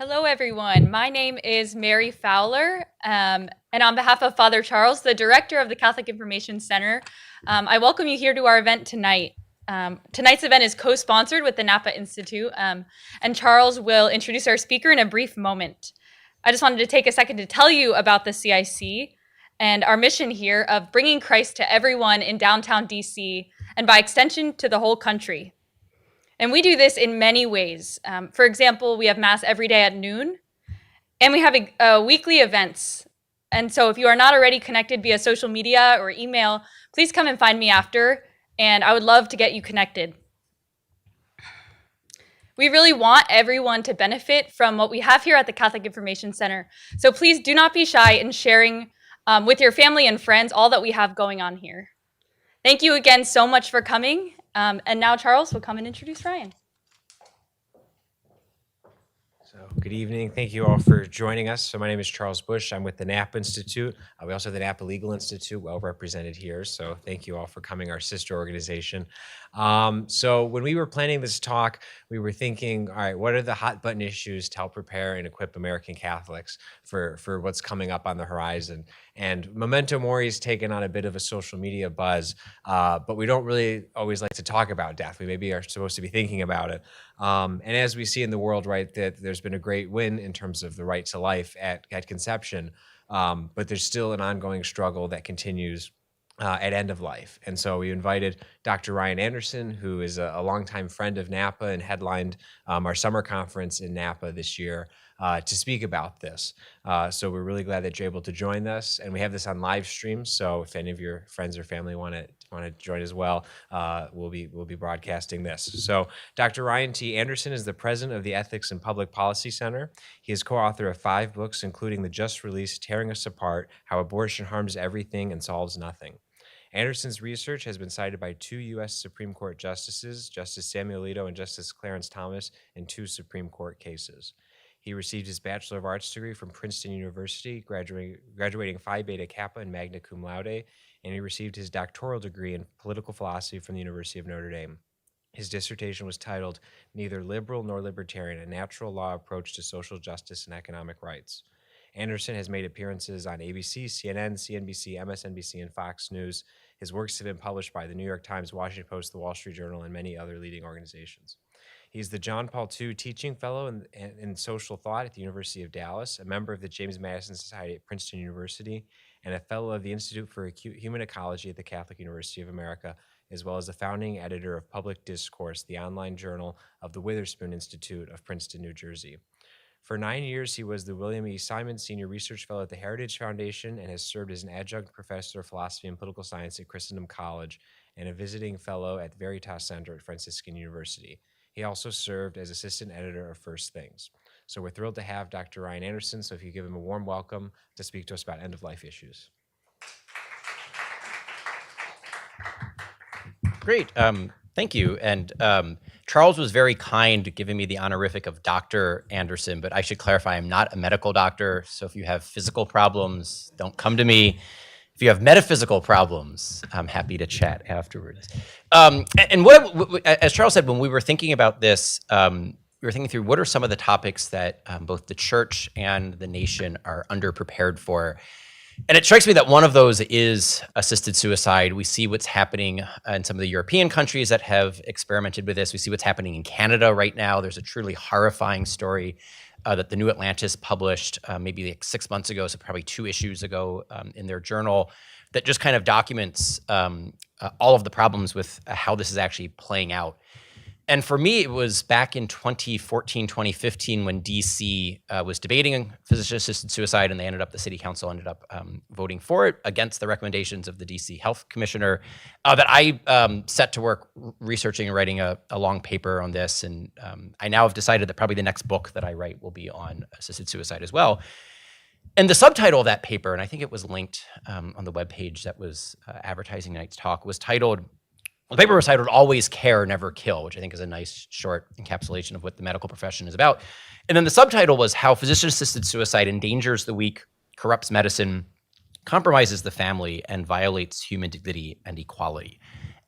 Hello, everyone. My name is Mary Fowler, and on behalf of Father Charles, the director of the Catholic Information Center, I welcome you here to our event tonight. Tonight's event is co-sponsored with the Napa Institute, and Charles will introduce our speaker in a brief moment. I just wanted to take a second to tell you about the CIC and our mission here of bringing Christ to everyone in downtown DC, and by extension to the whole country. And we do this in many ways. For example, we have Mass every day at noon, and we have weekly events. And so if you are not already connected via social media or email, please come and find me after, and I would love to get you connected. We really want everyone to benefit from what we have here at the Catholic Information Center. So please do not be shy in sharing with your family and friends all that we have going on here. Thank you again so much for coming. And now Charles will come and introduce Ryan. So good evening. Thank you all for joining us. So my name is Charles Bush. I'm with the Napa Institute. We also have the Napa Legal Institute, well represented here. So thank you all for coming, our sister organization. So when we were planning this talk, we were thinking, all right, what are the hot button issues to help prepare and equip American Catholics for what's coming up on the horizon? And Memento Mori has taken on a bit of a social media buzz, but we don't really always like to talk about death. We maybe are supposed to be thinking about it. And as we see in the world, right, that there's been a great win in terms of the right to life at conception, but there's still an ongoing struggle that continues at end of life. And so we invited Dr. Ryan Anderson, who is a longtime friend of Napa and headlined our summer conference in Napa this year, to speak about this. So we're really glad that you're able to join us, and we have this on live stream. So if any of your friends or family want to join as well, we'll be broadcasting this. So Dr. Ryan T. Anderson is the president of the Ethics and Public Policy Center. He is co-author of 5 books, including the just released "Tearing Us Apart: How Abortion Harms Everything and Solves Nothing." Anderson's research has been cited by 2 U.S. Supreme Court justices, Justice Samuel Alito and Justice Clarence Thomas, in 2 Supreme Court cases. He received his Bachelor of Arts degree from Princeton University, graduating Phi Beta Kappa and magna cum laude, and he received his doctoral degree in political philosophy from the University of Notre Dame. His dissertation was titled "Neither Liberal Nor Libertarian: A Natural Law Approach to Social Justice and Economic Rights." Anderson has made appearances on ABC, CNN, CNBC, MSNBC, and Fox News. His works have been published by the New York Times, Washington Post, the Wall Street Journal, and many other leading organizations. He's the John Paul II Teaching Fellow in Social Thought at the University of Dallas, a member of the James Madison Society at Princeton University, and a fellow of the Institute for Human Ecology at the Catholic University of America, as well as the founding editor of Public Discourse, the online journal of the Witherspoon Institute of Princeton, New Jersey. For 9 years, he was the William E. Simon Senior Research Fellow at the Heritage Foundation and has served as an adjunct professor of philosophy and political science at Christendom College and a visiting fellow at the Veritas Center at Franciscan University. He also served as assistant editor of First Things. So we're thrilled to have Dr. Ryan Anderson, so if you give him a warm welcome to speak to us about end-of-life issues. Great. Thank you. And Charles was very kind giving me the honorific of Dr. Anderson, but I should clarify, I'm not a medical doctor. So if you have physical problems, don't come to me. If you have metaphysical problems, I'm happy to chat afterwards. And as Charles said, when we were thinking about this, we were thinking through what are some of the topics that both the church and the nation are underprepared for. And it strikes me that one of those is assisted suicide. We see what's happening in some of the European countries that have experimented with this. We see what's happening in Canada right now. There's a truly horrifying story that the New Atlantis published maybe like 6 months ago, so probably 2 issues ago in their journal, that just kind of documents all of the problems with how this is actually playing out. And for me, it was back in 2014, 2015, when DC was debating physician-assisted suicide, and the city council ended up voting for it against the recommendations of the DC Health Commissioner, that I set to work researching and writing a long paper on this. And I now have decided that probably the next book that I write will be on assisted suicide as well. And the subtitle of that paper, and I think it was linked on the webpage that was advertising tonight's talk, was titled, the paper was titled "Always Care, Never Kill," which I think is a nice short encapsulation of what the medical profession is about. And then the subtitle was "How Physician-Assisted Suicide Endangers the Weak, Corrupts Medicine, Compromises the Family, and Violates Human Dignity and Equality."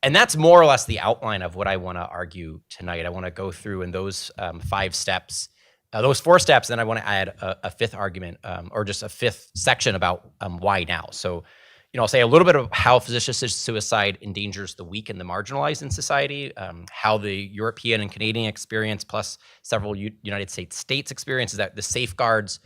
And that's more or less the outline of what I want to argue tonight. I want to go through in those 5 steps Those 4 steps, then I want to add a fifth argument, or just a fifth section about why now. So, I'll say a little bit of how physician-assisted suicide endangers the weak and the marginalized in society, how the European and Canadian experience, plus several United States experiences, that the safeguards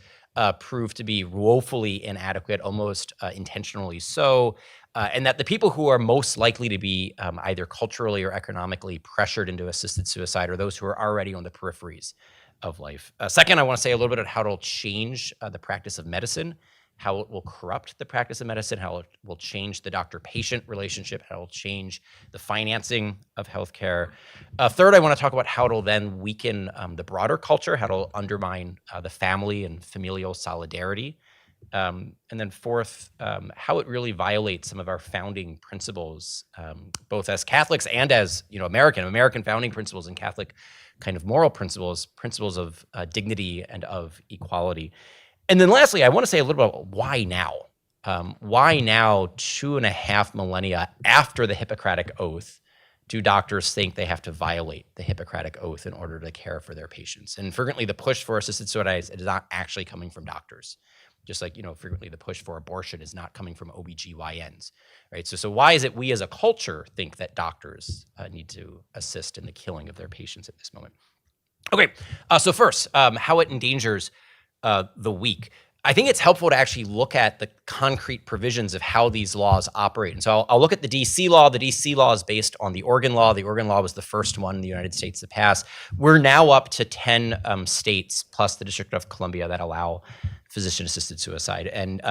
prove to be woefully inadequate, almost intentionally so, and that the people who are most likely to be either culturally or economically pressured into assisted suicide are those who are already on the peripheries of life. Second, I want to say a little bit about how it'll change the practice of medicine, how it will corrupt the practice of medicine, how it will change the doctor-patient relationship, how it will change the financing of healthcare. Third, I want to talk about how it'll then weaken the broader culture, how it'll undermine the family and familial solidarity. And then fourth, how it really violates some of our founding principles, both as Catholics and as American founding principles and Catholic kind of moral principles of dignity and of equality. And then lastly, I want to say a little bit about why now. Why now, 2.5 millennia after the Hippocratic Oath, do doctors think they have to violate the Hippocratic Oath in order to care for their patients? And frequently the push for assisted suicide is not actually coming from doctors. Just like, frequently the push for abortion is not coming from OBGYNs, right? So why is it we as a culture think that doctors need to assist in the killing of their patients at this moment? Okay, so first, how it endangers the weak. I think it's helpful to actually look at the concrete provisions of how these laws operate. And so I'll look at the DC law. The DC law is based on the Oregon law. The Oregon law was the first one in the United States to pass. We're now up to 10 states plus the District of Columbia that allow physician-assisted suicide. And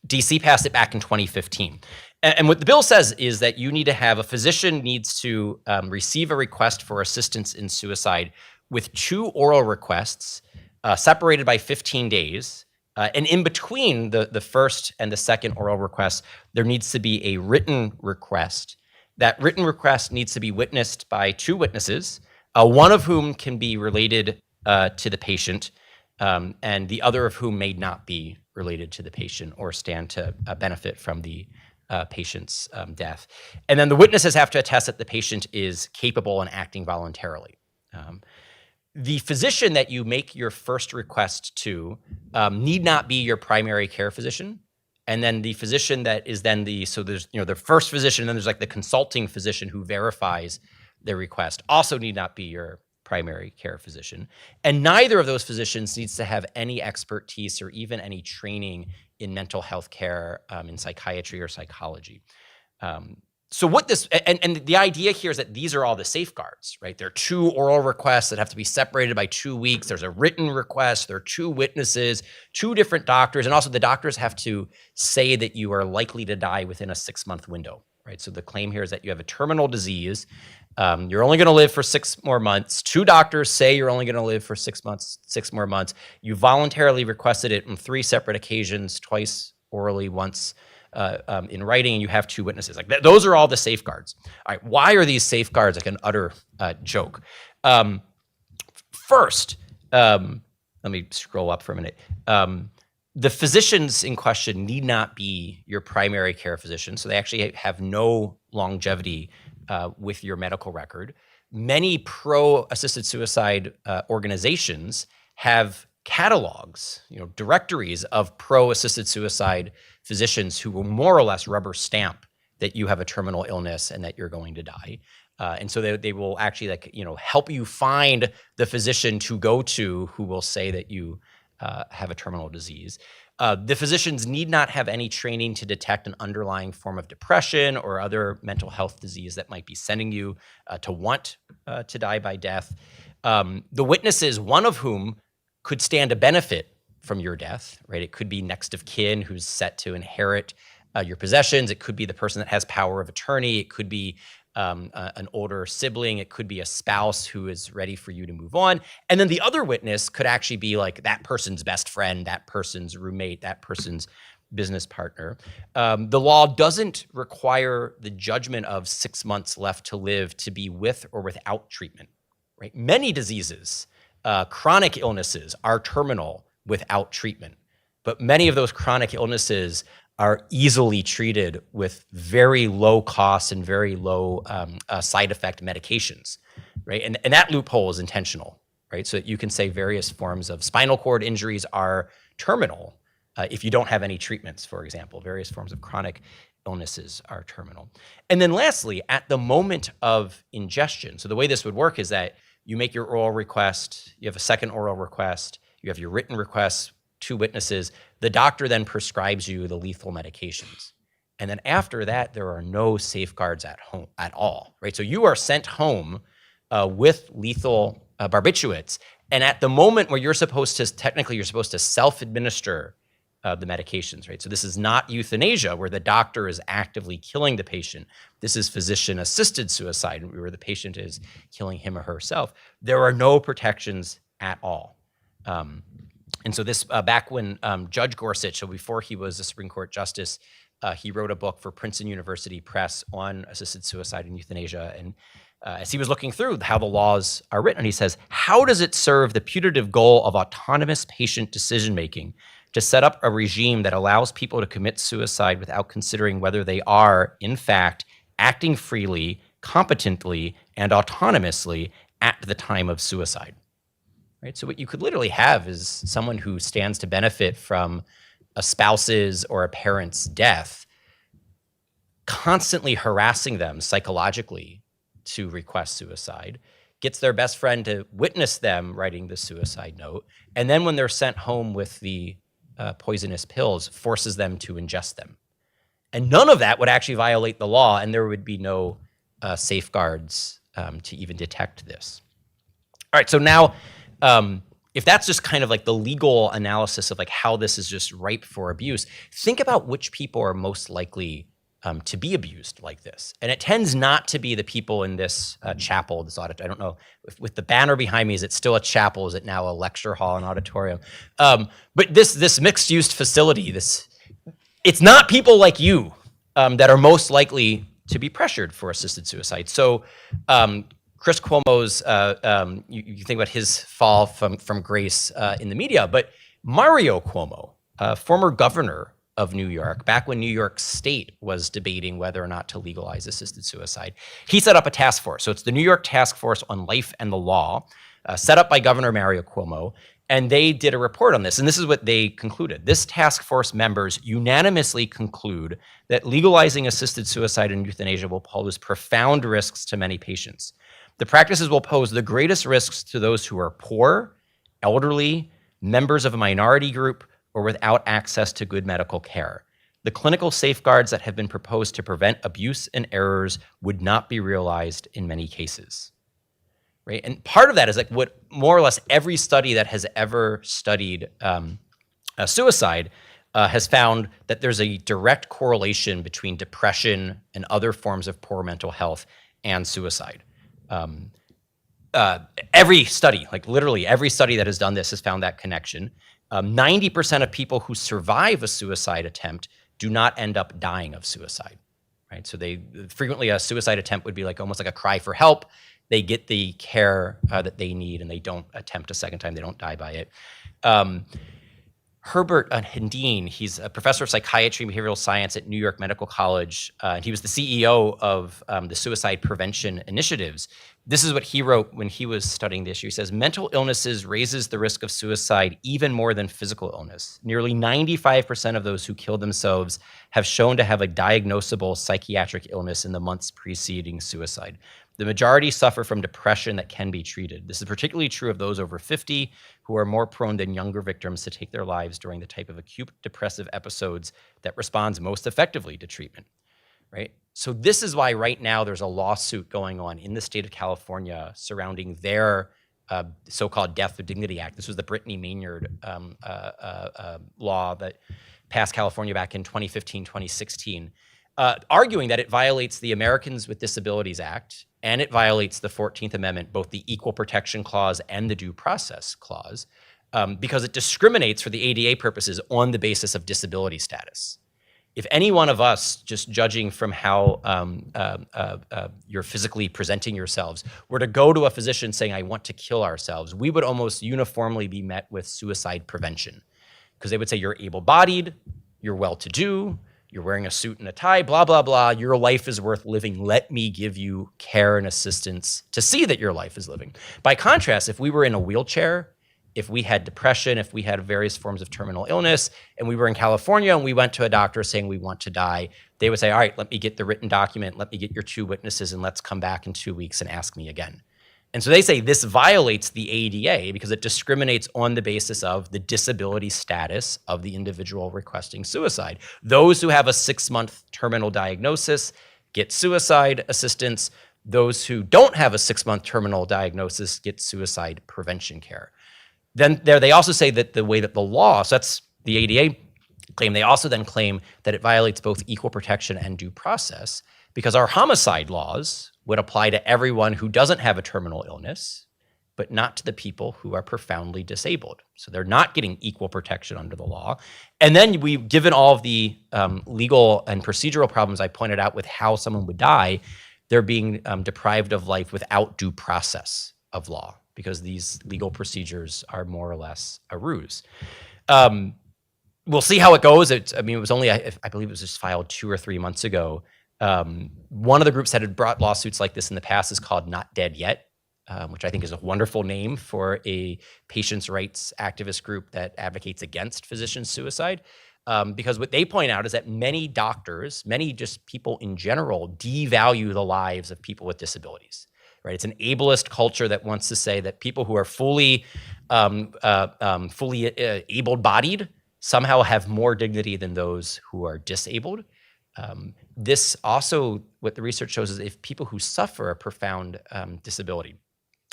DC passed it back in 2015. And what the bill says is that you need to have a physician needs to receive a request for assistance in suicide with 2 oral requests separated by 15 days. And in between the first and the second oral request, there needs to be a written request. That written request needs to be witnessed by 2 witnesses, one of whom can be related to the patient, and the other of whom may not be related to the patient or stand to benefit from the patient's death. And then the witnesses have to attest that the patient is capable and acting voluntarily. The physician that you make your first request to need not be your primary care physician. And then the physician that is then so there's, the first physician, and then there's like the consulting physician who verifies the request also need not be your primary care physician. And neither of those physicians needs to have any expertise or even any training in mental health care, in psychiatry or psychology. So what this, and the idea here is that these are all the safeguards, right? There are 2 oral requests that have to be separated by 2 weeks. There's a written request. There are 2 witnesses, 2 different doctors. And also the doctors have to say that you are likely to die within a 6-month window, right? So the claim here is that you have a terminal disease. You're only going to live for 6 more months. 2 doctors say you're only going to live for 6 months, 6 more months. You voluntarily requested it on 3 separate occasions, twice orally, once in writing, and you have 2 witnesses. Like those are all the safeguards. All right, why are these safeguards like an utter joke? First, let me scroll up for a minute. The physicians in question need not be your primary care physician, so they actually have no longevity with your medical record. Many pro-assisted suicide organizations have catalogs, directories of pro-assisted suicide physicians who will more or less rubber stamp that you have a terminal illness and that you're going to die. And so they will actually help you find the physician to go to who will say that you have a terminal disease. The physicians need not have any training to detect an underlying form of depression or other mental health disease that might be sending you to want to die by death. The witnesses, one of whom could stand to benefit from your death, right? It could be next of kin who's set to inherit your possessions. It could be the person that has power of attorney. It could be an older sibling. It could be a spouse who is ready for you to move on. And then the other witness could actually be like that person's best friend, that person's roommate, that person's business partner. The law doesn't require the judgment of 6 months left to live to be with or without treatment, right? Many diseases, chronic illnesses are terminal without treatment, but many of those chronic illnesses are easily treated with very low costs and very low side effect medications, right? And that loophole is intentional, right? So that you can say various forms of spinal cord injuries are terminal if you don't have any treatments, for example. Various forms of chronic illnesses are terminal. And then lastly, at the moment of ingestion, so the way this would work is that you make your oral request, you have a second oral request, you have your written requests, 2 witnesses, the doctor then prescribes you the lethal medications. And then after that, there are no safeguards at home at all, right? So you are sent home with lethal barbiturates. And at the moment where you're supposed to self-administer the medications, right? So this is not euthanasia where the doctor is actively killing the patient. This is physician-assisted suicide where the patient is killing him or herself. There are no protections at all. And so this, back when Judge Gorsuch, so before he was a Supreme Court justice, he wrote a book for Princeton University Press on assisted suicide and euthanasia. And as he was looking through how the laws are written, he says, how does it serve the putative goal of autonomous patient decision-making to set up a regime that allows people to commit suicide without considering whether they are, in fact, acting freely, competently, and autonomously at the time of suicide? Right? So what you could literally have is someone who stands to benefit from a spouse's or a parent's death, constantly harassing them psychologically to request suicide, gets their best friend to witness them writing the suicide note, and then when they're sent home with the poisonous pills, forces them to ingest them. And none of that would actually violate the law, and there would be no safeguards to even detect this. All right, so now, if that's just kind of like the legal analysis of like how this is just ripe for abuse, think about which people are most likely to be abused like this. And it tends not to be the people in this chapel, this audit. I don't know, with the banner behind me, is it still a chapel? Is it now a lecture hall and auditorium? But this mixed-use facility, it's not people like you that are most likely to be pressured for assisted suicide. So Chris Cuomo's, you think about his fall from grace in the media, but Mario Cuomo, former governor of New York, back when New York State was debating whether or not to legalize assisted suicide, he set up a task force. So it's the New York Task Force on Life and the Law, set up by Governor Mario Cuomo, and they did a report on this. And this is what they concluded. This task force members unanimously conclude that legalizing assisted suicide and euthanasia will pose profound risks to many patients. The practices will pose the greatest risks to those who are poor, elderly, members of a minority group, or without access to good medical care. The clinical safeguards that have been proposed to prevent abuse and errors would not be realized in many cases. Right? And part of that is like what more or less every study that has ever studied suicide has found that there's a direct correlation between depression and other forms of poor mental health and suicide. Every study, like literally every study that has done this has found that connection. 90% of people who survive a suicide attempt do not end up dying of suicide, right? So frequently a suicide attempt would be like almost like a cry for help. They get the care that they need and they don't attempt a second time, they don't die by it. Herbert Hendine, he's a professor of psychiatry and behavioral science at New York Medical College. He was the CEO of the Suicide Prevention Initiatives. This is what he wrote when he was studying the issue. He says, mental illnesses raises the risk of suicide even more than physical illness. Nearly 95% of those who kill themselves have shown to have a diagnosable psychiatric illness in the months preceding suicide. The majority suffer from depression that can be treated. This is particularly true of those over 50 who are more prone than younger victims to take their lives during the type of acute depressive episodes that responds most effectively to treatment, right? So this is why right now there's a lawsuit going on in the state of California surrounding their so-called Death with Dignity Act. This was the Brittany Maynard law that passed California back in 2015, 2016, arguing that it violates the Americans with Disabilities Act and it violates the 14th Amendment, both the Equal Protection Clause and the Due Process Clause, because it discriminates for the ADA purposes on the basis of disability status. If any one of us, just judging from how you're physically presenting yourselves, were to go to a physician saying, I want to kill ourselves, we would almost uniformly be met with suicide prevention. Because they would say, you're able-bodied, you're well-to-do, you're wearing a suit and a tie, blah, blah, blah. Your life is worth living. Let me give you care and assistance to see that your life is living. By contrast, if we were in a wheelchair, if we had depression, if we had various forms of terminal illness, and we were in California and we went to a doctor saying we want to die, they would say, all right, let me get the written document, let me get your 2 witnesses, and let's come back in 2 weeks and ask me again. And so they say this violates the ADA because it discriminates on the basis of the disability status of the individual requesting suicide. Those who have a 6-month terminal diagnosis get suicide assistance. Those who don't have a 6-month terminal diagnosis get suicide prevention care. Then there they also say that the way that the law, so that's the ADA claim, they also then claim that it violates both equal protection and due process because our homicide laws would apply to everyone who doesn't have a terminal illness, but not to the people who are profoundly disabled. So they're not getting equal protection under the law. And then given all of the legal and procedural problems I pointed out with how someone would die, they're being deprived of life without due process of law because these legal procedures are more or less a ruse. We'll see how it goes. It was only, I believe it was just filed 2 or 3 months ago. One of the groups that had brought lawsuits like this in the past is called Not Dead Yet, which I think is a wonderful name for a patients' rights activist group that advocates against physician suicide. Because what they point out is that many doctors, many just people in general, devalue the lives of people with disabilities. Right? It's an ableist culture that wants to say that people who are fully able-bodied somehow have more dignity than those who are disabled. This also, what the research shows is if people who suffer a profound disability,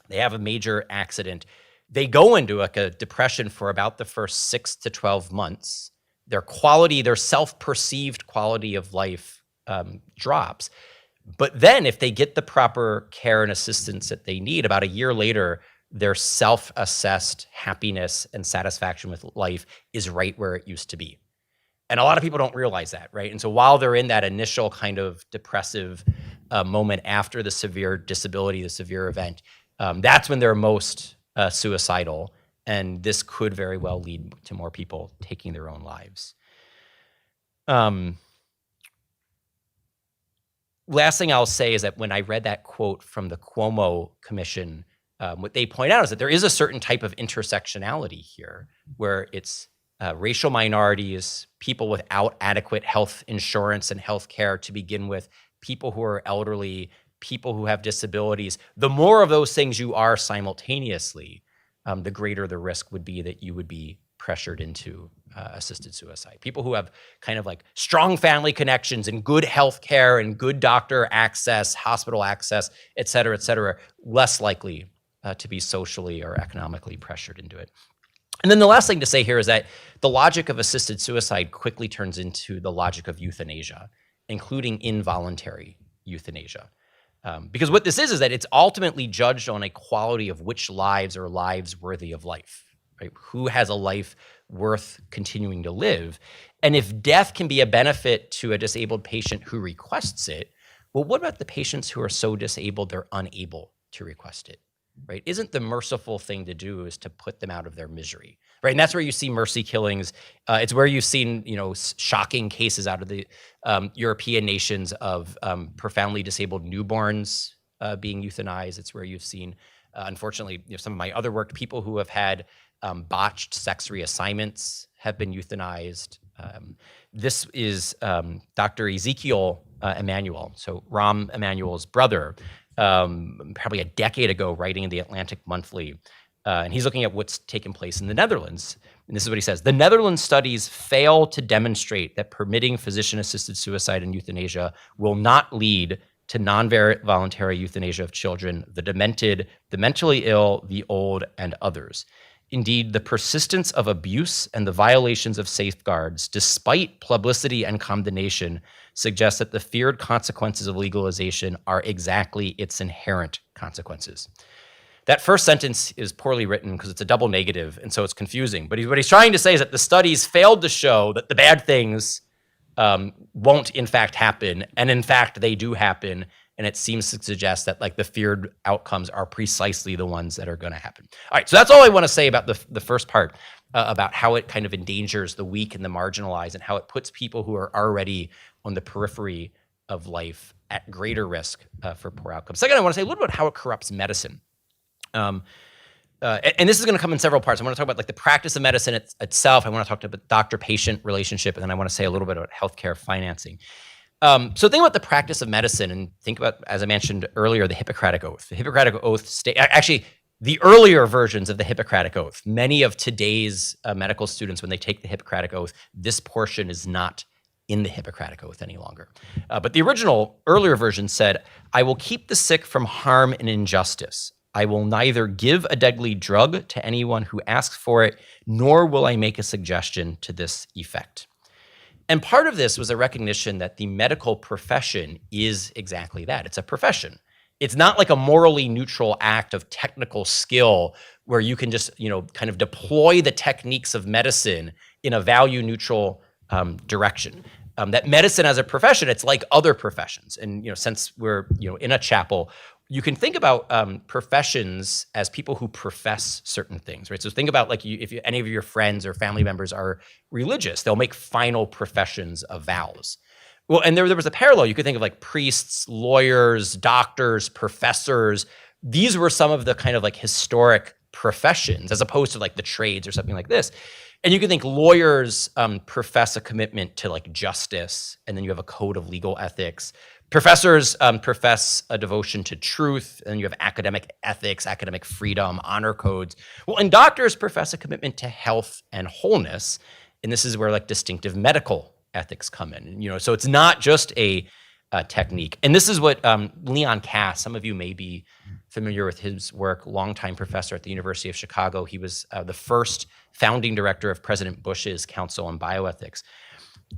they have a major accident, they go into like a depression for about the first 6 to 12 months. Their quality, their self-perceived quality of life drops. But then if they get the proper care and assistance that they need, about a year later, their self-assessed happiness and satisfaction with life is right where it used to be. And a lot of people don't realize that, right? And so while they're in that initial kind of depressive moment after the severe disability, the severe event, that's when they're most suicidal. And this could very well lead to more people taking their own lives. Last thing I'll say is that when I read that quote from the Cuomo Commission, what they point out is that there is a certain type of intersectionality here where it's racial minorities, people without adequate health insurance and health care to begin with, people who are elderly, people who have disabilities. The more of those things you are simultaneously, the greater the risk would be that you would be pressured into assisted suicide. People who have kind of like strong family connections and good health care and good doctor access, hospital access, et cetera, less likely to be socially or economically pressured into it. And then the last thing to say here is that the logic of assisted suicide quickly turns into the logic of euthanasia, including involuntary euthanasia. Because what this is that it's ultimately judged on a quality of which lives are lives worthy of life, right? Who has a life worth continuing to live? And if death can be a benefit to a disabled patient who requests it, well, what about the patients who are so disabled they're unable to request it? Right? Isn't the merciful thing to do is to put them out of their misery, right? And that's where you see mercy killings. It's where you've seen, shocking cases out of the European nations of profoundly disabled newborns being euthanized. It's where you've seen, unfortunately, some of my other work, people who have had botched sex reassignments have been euthanized. This is Dr. Ezekiel Emanuel, so Rahm Emanuel's brother, probably a decade ago, writing in the Atlantic Monthly. And he's looking at what's taken place in the Netherlands. And this is what he says. The Netherlands studies fail to demonstrate that permitting physician-assisted suicide and euthanasia will not lead to non-voluntary euthanasia of children, the demented, the mentally ill, the old, and others. Indeed, the persistence of abuse and the violations of safeguards, despite publicity and condemnation, suggests that the feared consequences of legalization are exactly its inherent consequences. That first sentence is poorly written because it's a double negative, and so it's confusing. But what he's trying to say is that the studies failed to show that the bad things won't in fact happen, and in fact they do happen, And it seems to suggest that like the feared outcomes are precisely the ones that are going to happen. All right, so that's all I want to say about the first part, about how it kind of endangers the weak and the marginalized, and how it puts people who are already on the periphery of life at greater risk for poor outcomes. Second, I want to say a little bit about how it corrupts medicine. And this is going to come in several parts. I want to talk about like the practice of medicine itself. I want to talk about the doctor-patient relationship, and then I want to say a little bit about healthcare financing. So think about the practice of medicine, and think about, as I mentioned earlier, the Hippocratic Oath. The Hippocratic Oath actually, the earlier versions of the Hippocratic Oath. Many of today's medical students, when they take the Hippocratic Oath, this portion is not in the Hippocratic Oath any longer. But the original, earlier version said, "I will keep the sick from harm and injustice. I will neither give a deadly drug to anyone who asks for it, nor will I make a suggestion to this effect." And part of this was a recognition that the medical profession is exactly that. It's a profession. It's not like a morally neutral act of technical skill where you can just, kind of deploy the techniques of medicine in a value neutral direction. That medicine as a profession, it's like other professions. And, since we're, in a chapel, you can think about professions as people who profess certain things, right? So think about like if any of your friends or family members are religious, they'll make final professions of vows. Well, and there was a parallel. You could think of like priests, lawyers, doctors, professors. These were some of the kind of like historic professions as opposed to like the trades or something like this. And you can think lawyers profess a commitment to like justice, and then you have a code of legal ethics. Professors profess a devotion to truth, and you have academic ethics, academic freedom, honor codes. Well, and doctors profess a commitment to health and wholeness, and this is where like distinctive medical ethics come in. So it's not just a technique. And this is what Leon Kass, some of you may be familiar with his work, longtime professor at the University of Chicago. He was the first founding director of President Bush's Council on Bioethics.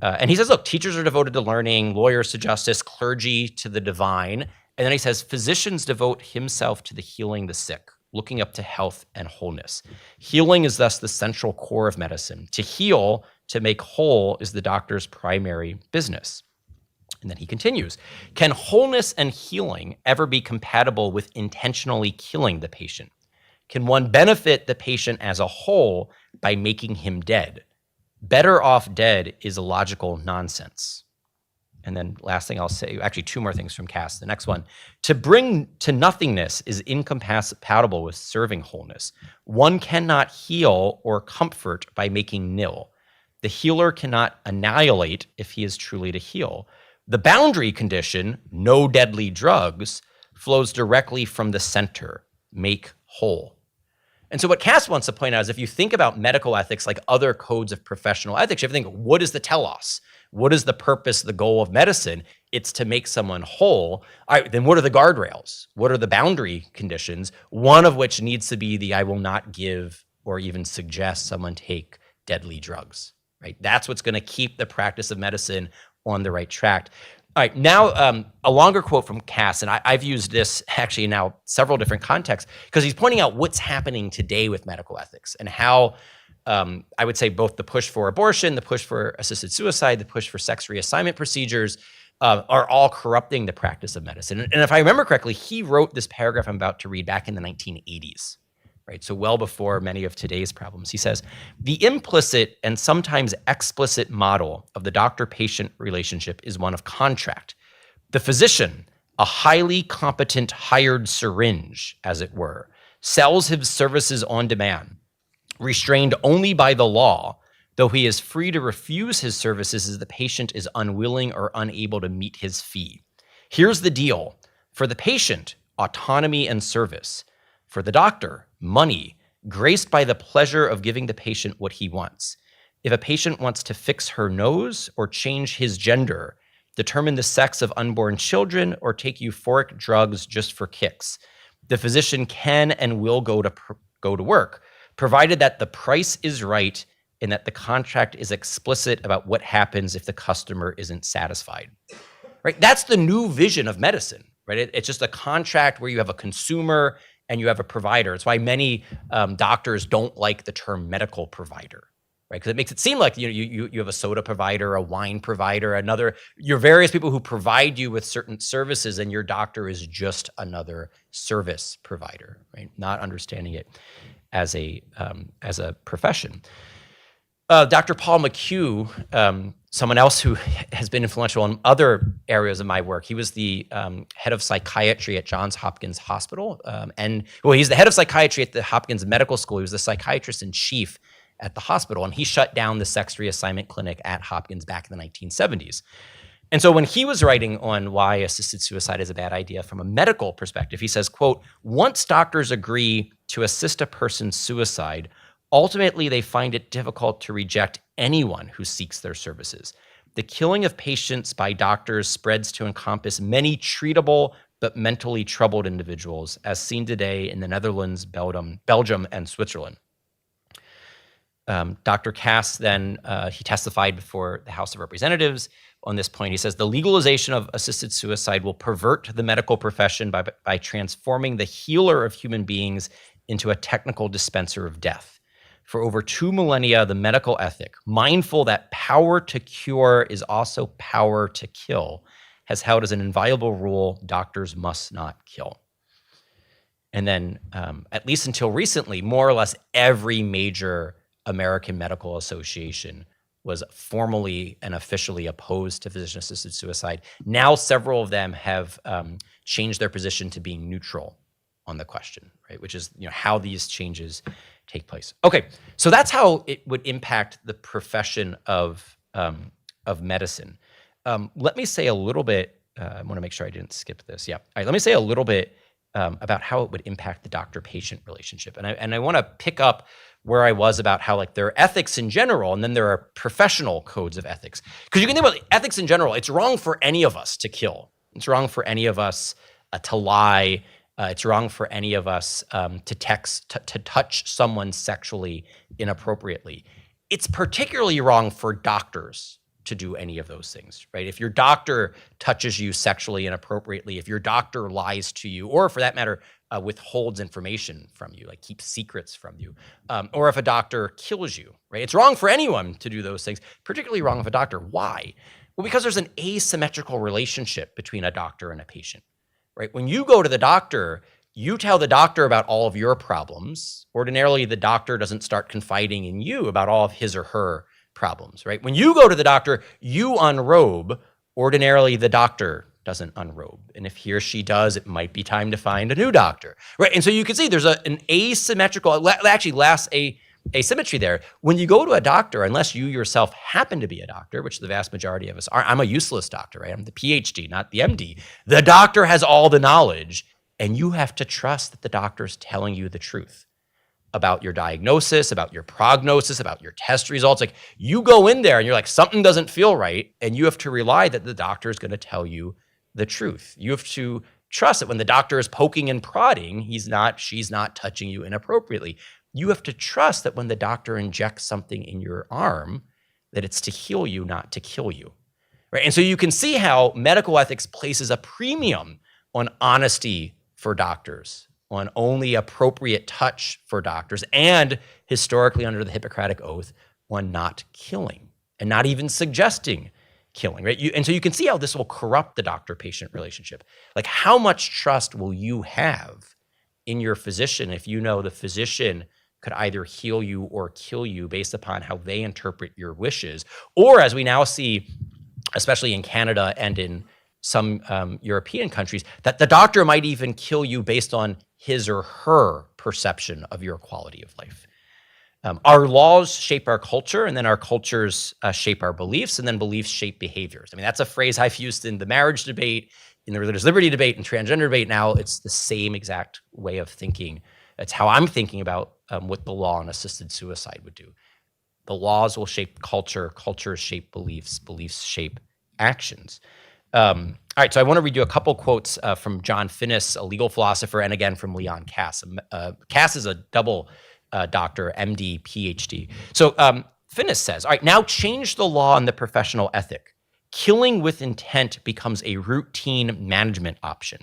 And he says, look, teachers are devoted to learning, lawyers to justice, clergy to the divine. And then he says, physicians devote himself to the healing the sick, looking up to health and wholeness. Healing is thus the central core of medicine. To heal, to make whole, is the doctor's primary business. And then he continues, can wholeness and healing ever be compatible with intentionally killing the patient? Can one benefit the patient as a whole by making him dead? Better off dead is a logical nonsense. And then last thing I'll say, actually two more things from Cass. The next one, to bring to nothingness is incompatible with serving wholeness. One cannot heal or comfort by making nil. The healer cannot annihilate if he is truly to heal. The boundary condition, no deadly drugs, flows directly from the center, make whole. And so what Cass wants to point out is if you think about medical ethics like other codes of professional ethics, you have to think, what is the telos? What is the purpose, the goal of medicine? It's to make someone whole. All right, then what are the guardrails? What are the boundary conditions? One of which needs to be the I will not give or even suggest someone take deadly drugs, right? That's what's going to keep the practice of medicine on the right track. All right, now a longer quote from Cass, and I've used this actually now several different contexts because he's pointing out what's happening today with medical ethics and how I would say both the push for abortion, the push for assisted suicide, the push for sex reassignment procedures are all corrupting the practice of medicine. And if I remember correctly, he wrote this paragraph I'm about to read back in the 1980s. Right, so well before many of today's problems. He says, the implicit and sometimes explicit model of the doctor-patient relationship is one of contract. The physician, a highly competent hired syringe, as it were, sells his services on demand, restrained only by the law, though he is free to refuse his services as the patient is unwilling or unable to meet his fee. Here's the deal. For the patient, autonomy and service. For the doctor, money, graced by the pleasure of giving the patient what he wants. If a patient wants to fix her nose or change his gender, determine the sex of unborn children, or take euphoric drugs just for kicks, the physician can and will go to work, provided that the price is right and that the contract is explicit about what happens if the customer isn't satisfied. Right? That's the new vision of medicine. Right? It's just a contract where you have a consumer and you have a provider. It's why many doctors don't like the term medical provider, right? Because it makes it seem like you have a soda provider, a wine provider, your various people who provide you with certain services, and your doctor is just another service provider, right? Not understanding it as a profession. Dr. Paul McHugh, someone else who has been influential in other areas of my work. He was the head of psychiatry at Johns Hopkins Hospital. He's the head of psychiatry at the Hopkins Medical School. He was the psychiatrist in chief at the hospital, and he shut down the sex reassignment clinic at Hopkins back in the 1970s. And so when he was writing on why assisted suicide is a bad idea from a medical perspective, he says, quote, "Once doctors agree to assist a person's suicide, ultimately, they find it difficult to reject anyone who seeks their services. The killing of patients by doctors spreads to encompass many treatable but mentally troubled individuals, as seen today in the Netherlands, Belgium, and Switzerland." Dr. Cass then, he testified before the House of Representatives on this point. He says, "The legalization of assisted suicide will pervert the medical profession by transforming the healer of human beings into a technical dispenser of death. For over 2 millennia, the medical ethic, mindful that power to cure is also power to kill, has held as an inviolable rule, doctors must not kill." And then, at least until recently, more or less every major American medical association was formally and officially opposed to physician-assisted suicide. Now, several of them have changed their position to being neutral on the question, right? Which is how these changes take place. Okay, so that's how it would impact the profession of medicine. Let me say a little bit. I want to make sure I didn't skip this. Yeah. All right. Let me say a little bit about how it would impact the doctor-patient relationship, and I want to pick up where I was about how there are ethics in general, and then there are professional codes of ethics. Because you can think about ethics in general. It's wrong for any of us to kill. It's wrong for any of us to lie. It's wrong for any of us to touch someone sexually inappropriately. It's particularly wrong for doctors to do any of those things, right? If your doctor touches you sexually inappropriately, if your doctor lies to you, or for that matter, withholds information from you, like keeps secrets from you, or if a doctor kills you, right? It's wrong for anyone to do those things, particularly wrong if a doctor. Why? Well, because there's an asymmetrical relationship between a doctor and a patient. Right? When you go to the doctor, you tell the doctor about all of your problems. Ordinarily, the doctor doesn't start confiding in you about all of his or her problems, right? When you go to the doctor, you unrobe. Ordinarily, the doctor doesn't unrobe. And if he or she does, it might be time to find a new doctor, right? And so you can see there's an asymmetrical, asymmetry there. When you go to a doctor, unless you yourself happen to be a doctor, which the vast majority of us are, I'm a useless doctor, right? I'm the PhD, not the MD. The doctor has all the knowledge, and you have to trust that the doctor's telling you the truth about your diagnosis, about your prognosis, about your test results. Like, you go in there and you're like, something doesn't feel right, and you have to rely that the doctor is going to tell you the truth. You have to trust that when the doctor is poking and prodding, she's not touching you inappropriately. You have to trust that when the doctor injects something in your arm, that it's to heal you, not to kill you, right? And so you can see how medical ethics places a premium on honesty for doctors, on only appropriate touch for doctors, and historically under the Hippocratic Oath, on not killing and not even suggesting killing, right? And so you can see how this will corrupt the doctor-patient relationship. Like, how much trust will you have in your physician if you know the physician could either heal you or kill you based upon how they interpret your wishes? Or, as we now see, especially in Canada and in some European countries, that the doctor might even kill you based on his or her perception of your quality of life. Our laws shape our culture, and then our cultures shape our beliefs, and then beliefs shape behaviors. I mean, that's a phrase I've used in the marriage debate, in the religious liberty debate, and transgender debate. Now it's the same exact way of thinking. It's how I'm thinking about what the law on assisted suicide would do. The laws will shape culture, cultures shape beliefs, beliefs shape actions. All right, so I want to read you a couple quotes from John Finnis, a legal philosopher, and again from Leon Kass. Kass is a double doctor, MD, PhD. So Finnis says, all right, now change the law on the professional ethic. Killing with intent becomes a routine management option.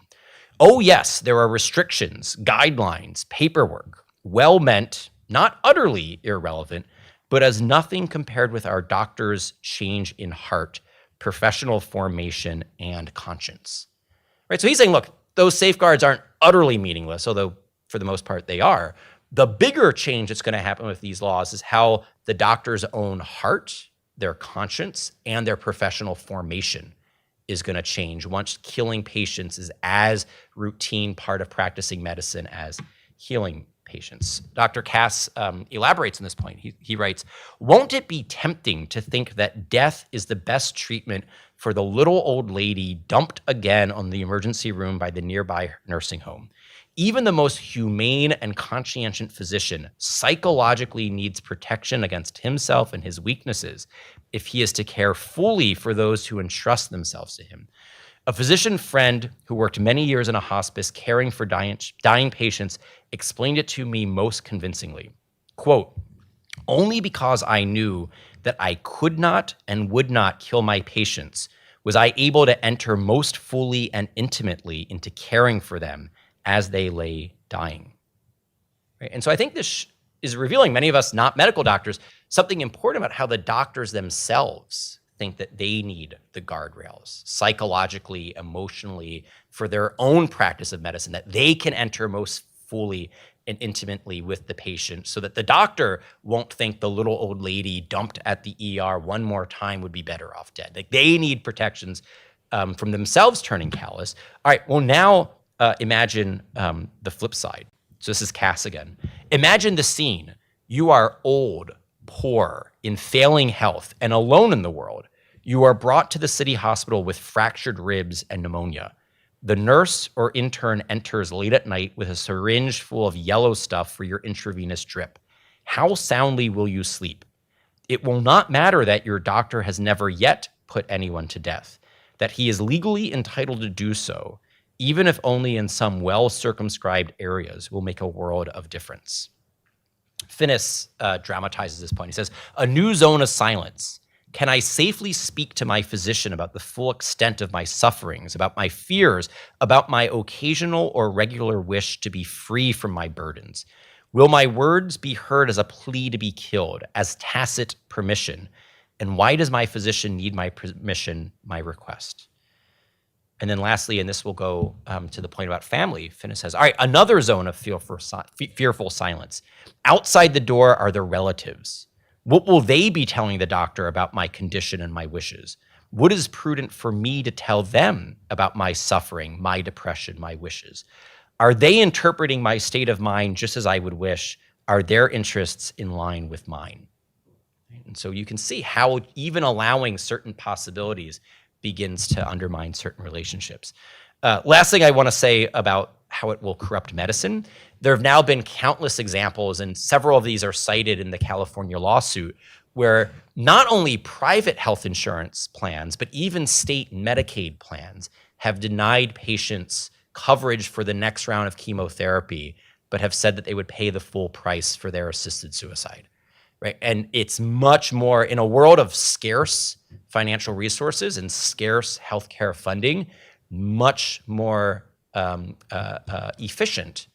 Oh yes, there are restrictions, guidelines, paperwork, well-meant, not utterly irrelevant, but as nothing compared with our doctors' change in heart, professional formation, and conscience. Right? So he's saying, look, those safeguards aren't utterly meaningless, although for the most part they are. The bigger change that's going to happen with these laws is how the doctor's own heart, their conscience, and their professional formation is going to change once killing patients is as routine part of practicing medicine as healing patients. Dr. Cass elaborates on this point. He writes, "Won't it be tempting to think that death is the best treatment for the little old lady dumped again on the emergency room by the nearby nursing home? Even the most humane and conscientious physician psychologically needs protection against himself and his weaknesses if he is to care fully for those who entrust themselves to him. A physician friend who worked many years in a hospice caring for dying patients explained it to me most convincingly. Quote, only because I knew that I could not and would not kill my patients was I able to enter most fully and intimately into caring for them as they lay dying." Right? And so I think this is revealing, many of us not medical doctors, something important about how the doctors themselves think that they need the guardrails psychologically, emotionally, for their own practice of medicine, that they can enter most fully and intimately with the patient so that the doctor won't think the little old lady dumped at the ER one more time would be better off dead. Like they need protections from themselves turning callous. All right, well now imagine the flip side. So this is Cass again. Imagine the scene. You are old, poor, in failing health, and alone in the world. You are brought to the city hospital with fractured ribs and pneumonia. The nurse or intern enters late at night with a syringe full of yellow stuff for your intravenous drip. How soundly will you sleep? It will not matter that your doctor has never yet put anyone to death, that he is legally entitled to do so, even if only in some well-circumscribed areas, will make a world of difference. Finnis dramatizes this point. He says, a new zone of silence. Can I safely speak to my physician about the full extent of my sufferings, about my fears, about my occasional or regular wish to be free from my burdens? Will my words be heard as a plea to be killed, as tacit permission? And why does my physician need my permission, my request? And then lastly, and this will go to the point about family, Finnis says, all right, another zone of fearful silence. Outside the door are the relatives. What will they be telling the doctor about my condition and my wishes? What is prudent for me to tell them about my suffering, my depression, my wishes? Are they interpreting my state of mind just as I would wish? Are their interests in line with mine? And so you can see how even allowing certain possibilities begins to undermine certain relationships. Last thing I want to say about how it will corrupt medicine. There have now been countless examples, and several of these are cited in the California lawsuit, where not only private health insurance plans, but even state Medicaid plans have denied patients coverage for the next round of chemotherapy, but have said that they would pay the full price for their assisted suicide. Right? And it's much more, in a world of scarce financial resources and scarce healthcare funding, much more efficient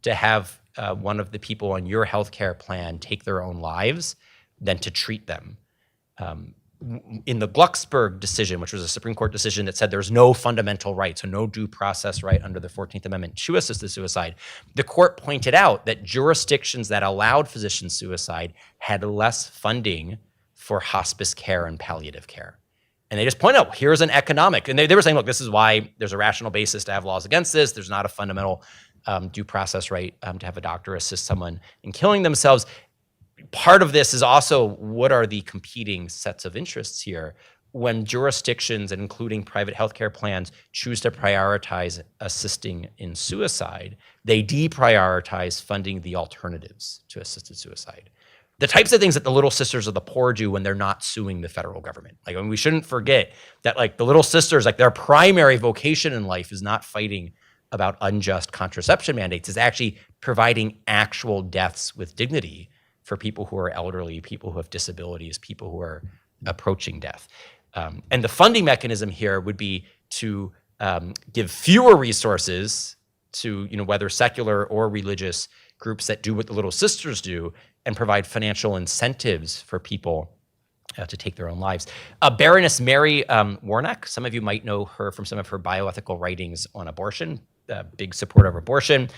to have one of the people on your healthcare plan take their own lives than to treat them. In the Glucksberg decision, which was a Supreme Court decision that said there's no fundamental right, so no due process right under the 14th Amendment to assisted suicide, the court pointed out that jurisdictions that allowed physician suicide had less funding for hospice care and palliative care. And they just point out, here's an economic, and they were saying, look, this is why there's a rational basis to have laws against this. There's not a fundamental due process right to have a doctor assist someone in killing themselves. Part of this is also, what are the competing sets of interests here? When jurisdictions, including private healthcare plans, choose to prioritize assisting in suicide, they deprioritize funding the alternatives to assisted suicide. The types of things that the Little Sisters of the Poor do when they're not suing the federal government. Like, I mean, we shouldn't forget that, like, the Little Sisters, like, their primary vocation in life is not fighting about unjust contraception mandates, is actually providing actual deaths with dignity for people who are elderly, people who have disabilities, people who are approaching death. And the funding mechanism here would be to give fewer resources to, whether secular or religious groups that do what the Little Sisters do, and provide financial incentives for people to take their own lives. Baroness Mary Warnock, some of you might know her from some of her bioethical writings on abortion, big supporter of abortion.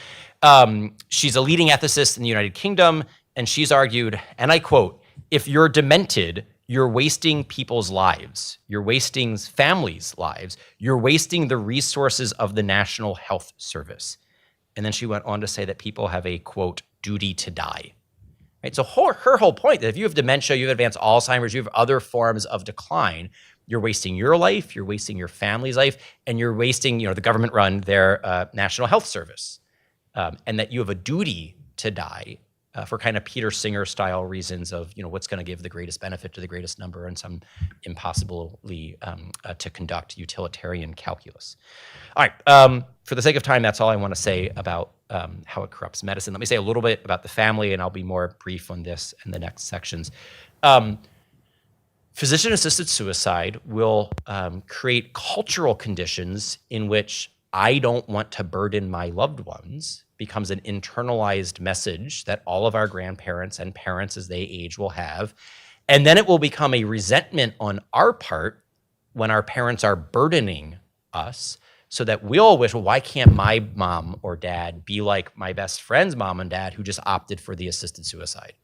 She's a leading ethicist in the United Kingdom, and she's argued, and I quote, "If you're demented, you're wasting people's lives. You're wasting families' lives. You're wasting the resources of the National Health Service." And then she went on to say that people have a, quote, "duty to die." Right? So her whole point that if you have dementia, you have advanced Alzheimer's, you have other forms of decline, you're wasting your life, you're wasting your family's life, and you're wasting, the government run their National Health Service. And that you have a duty to die for kind of Peter Singer style reasons of, what's going to give the greatest benefit to the greatest number and some impossibly to conduct utilitarian calculus. All right, for the sake of time, that's all I want to say about how it corrupts medicine. Let me say a little bit about the family, and I'll be more brief on this in the next sections. Physician-assisted suicide will create cultural conditions in which "I don't want to burden my loved ones" becomes an internalized message that all of our grandparents and parents as they age will have. And then it will become a resentment on our part when our parents are burdening us, so that we'll wish, well, why can't my mom or dad be like my best friend's mom and dad who just opted for the assisted suicide,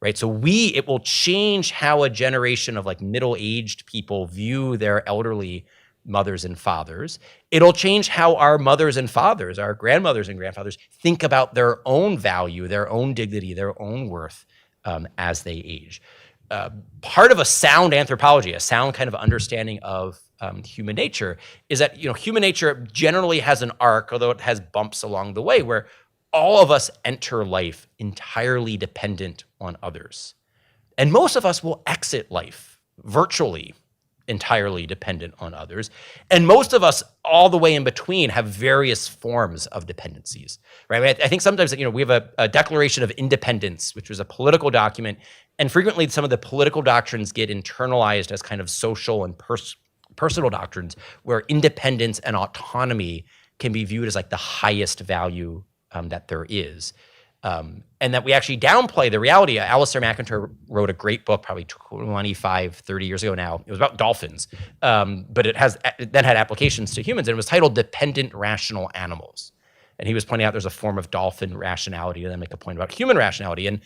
right? So it will change how a generation of like middle-aged people view their elderly mothers and fathers. It'll change how our mothers and fathers, our grandmothers and grandfathers think about their own value, their own dignity, their own worth as they age. Part of a sound anthropology, a sound kind of understanding of human nature is that, human nature generally has an arc, although it has bumps along the way, where all of us enter life entirely dependent on others. And most of us will exit life virtually entirely dependent on others. And most of us, all the way in between, have various forms of dependencies, right? I think sometimes, we have a Declaration of Independence, which was a political document, and frequently some of the political doctrines get internalized as kind of social and personal doctrines, where independence and autonomy can be viewed as like the highest value that there is. And that we actually downplay the reality. Alistair McIntyre wrote a great book probably 25, 30 years ago now. It was about dolphins, but it then had applications to humans, and it was titled Dependent Rational Animals. And he was pointing out there's a form of dolphin rationality, and then make a point about human rationality. And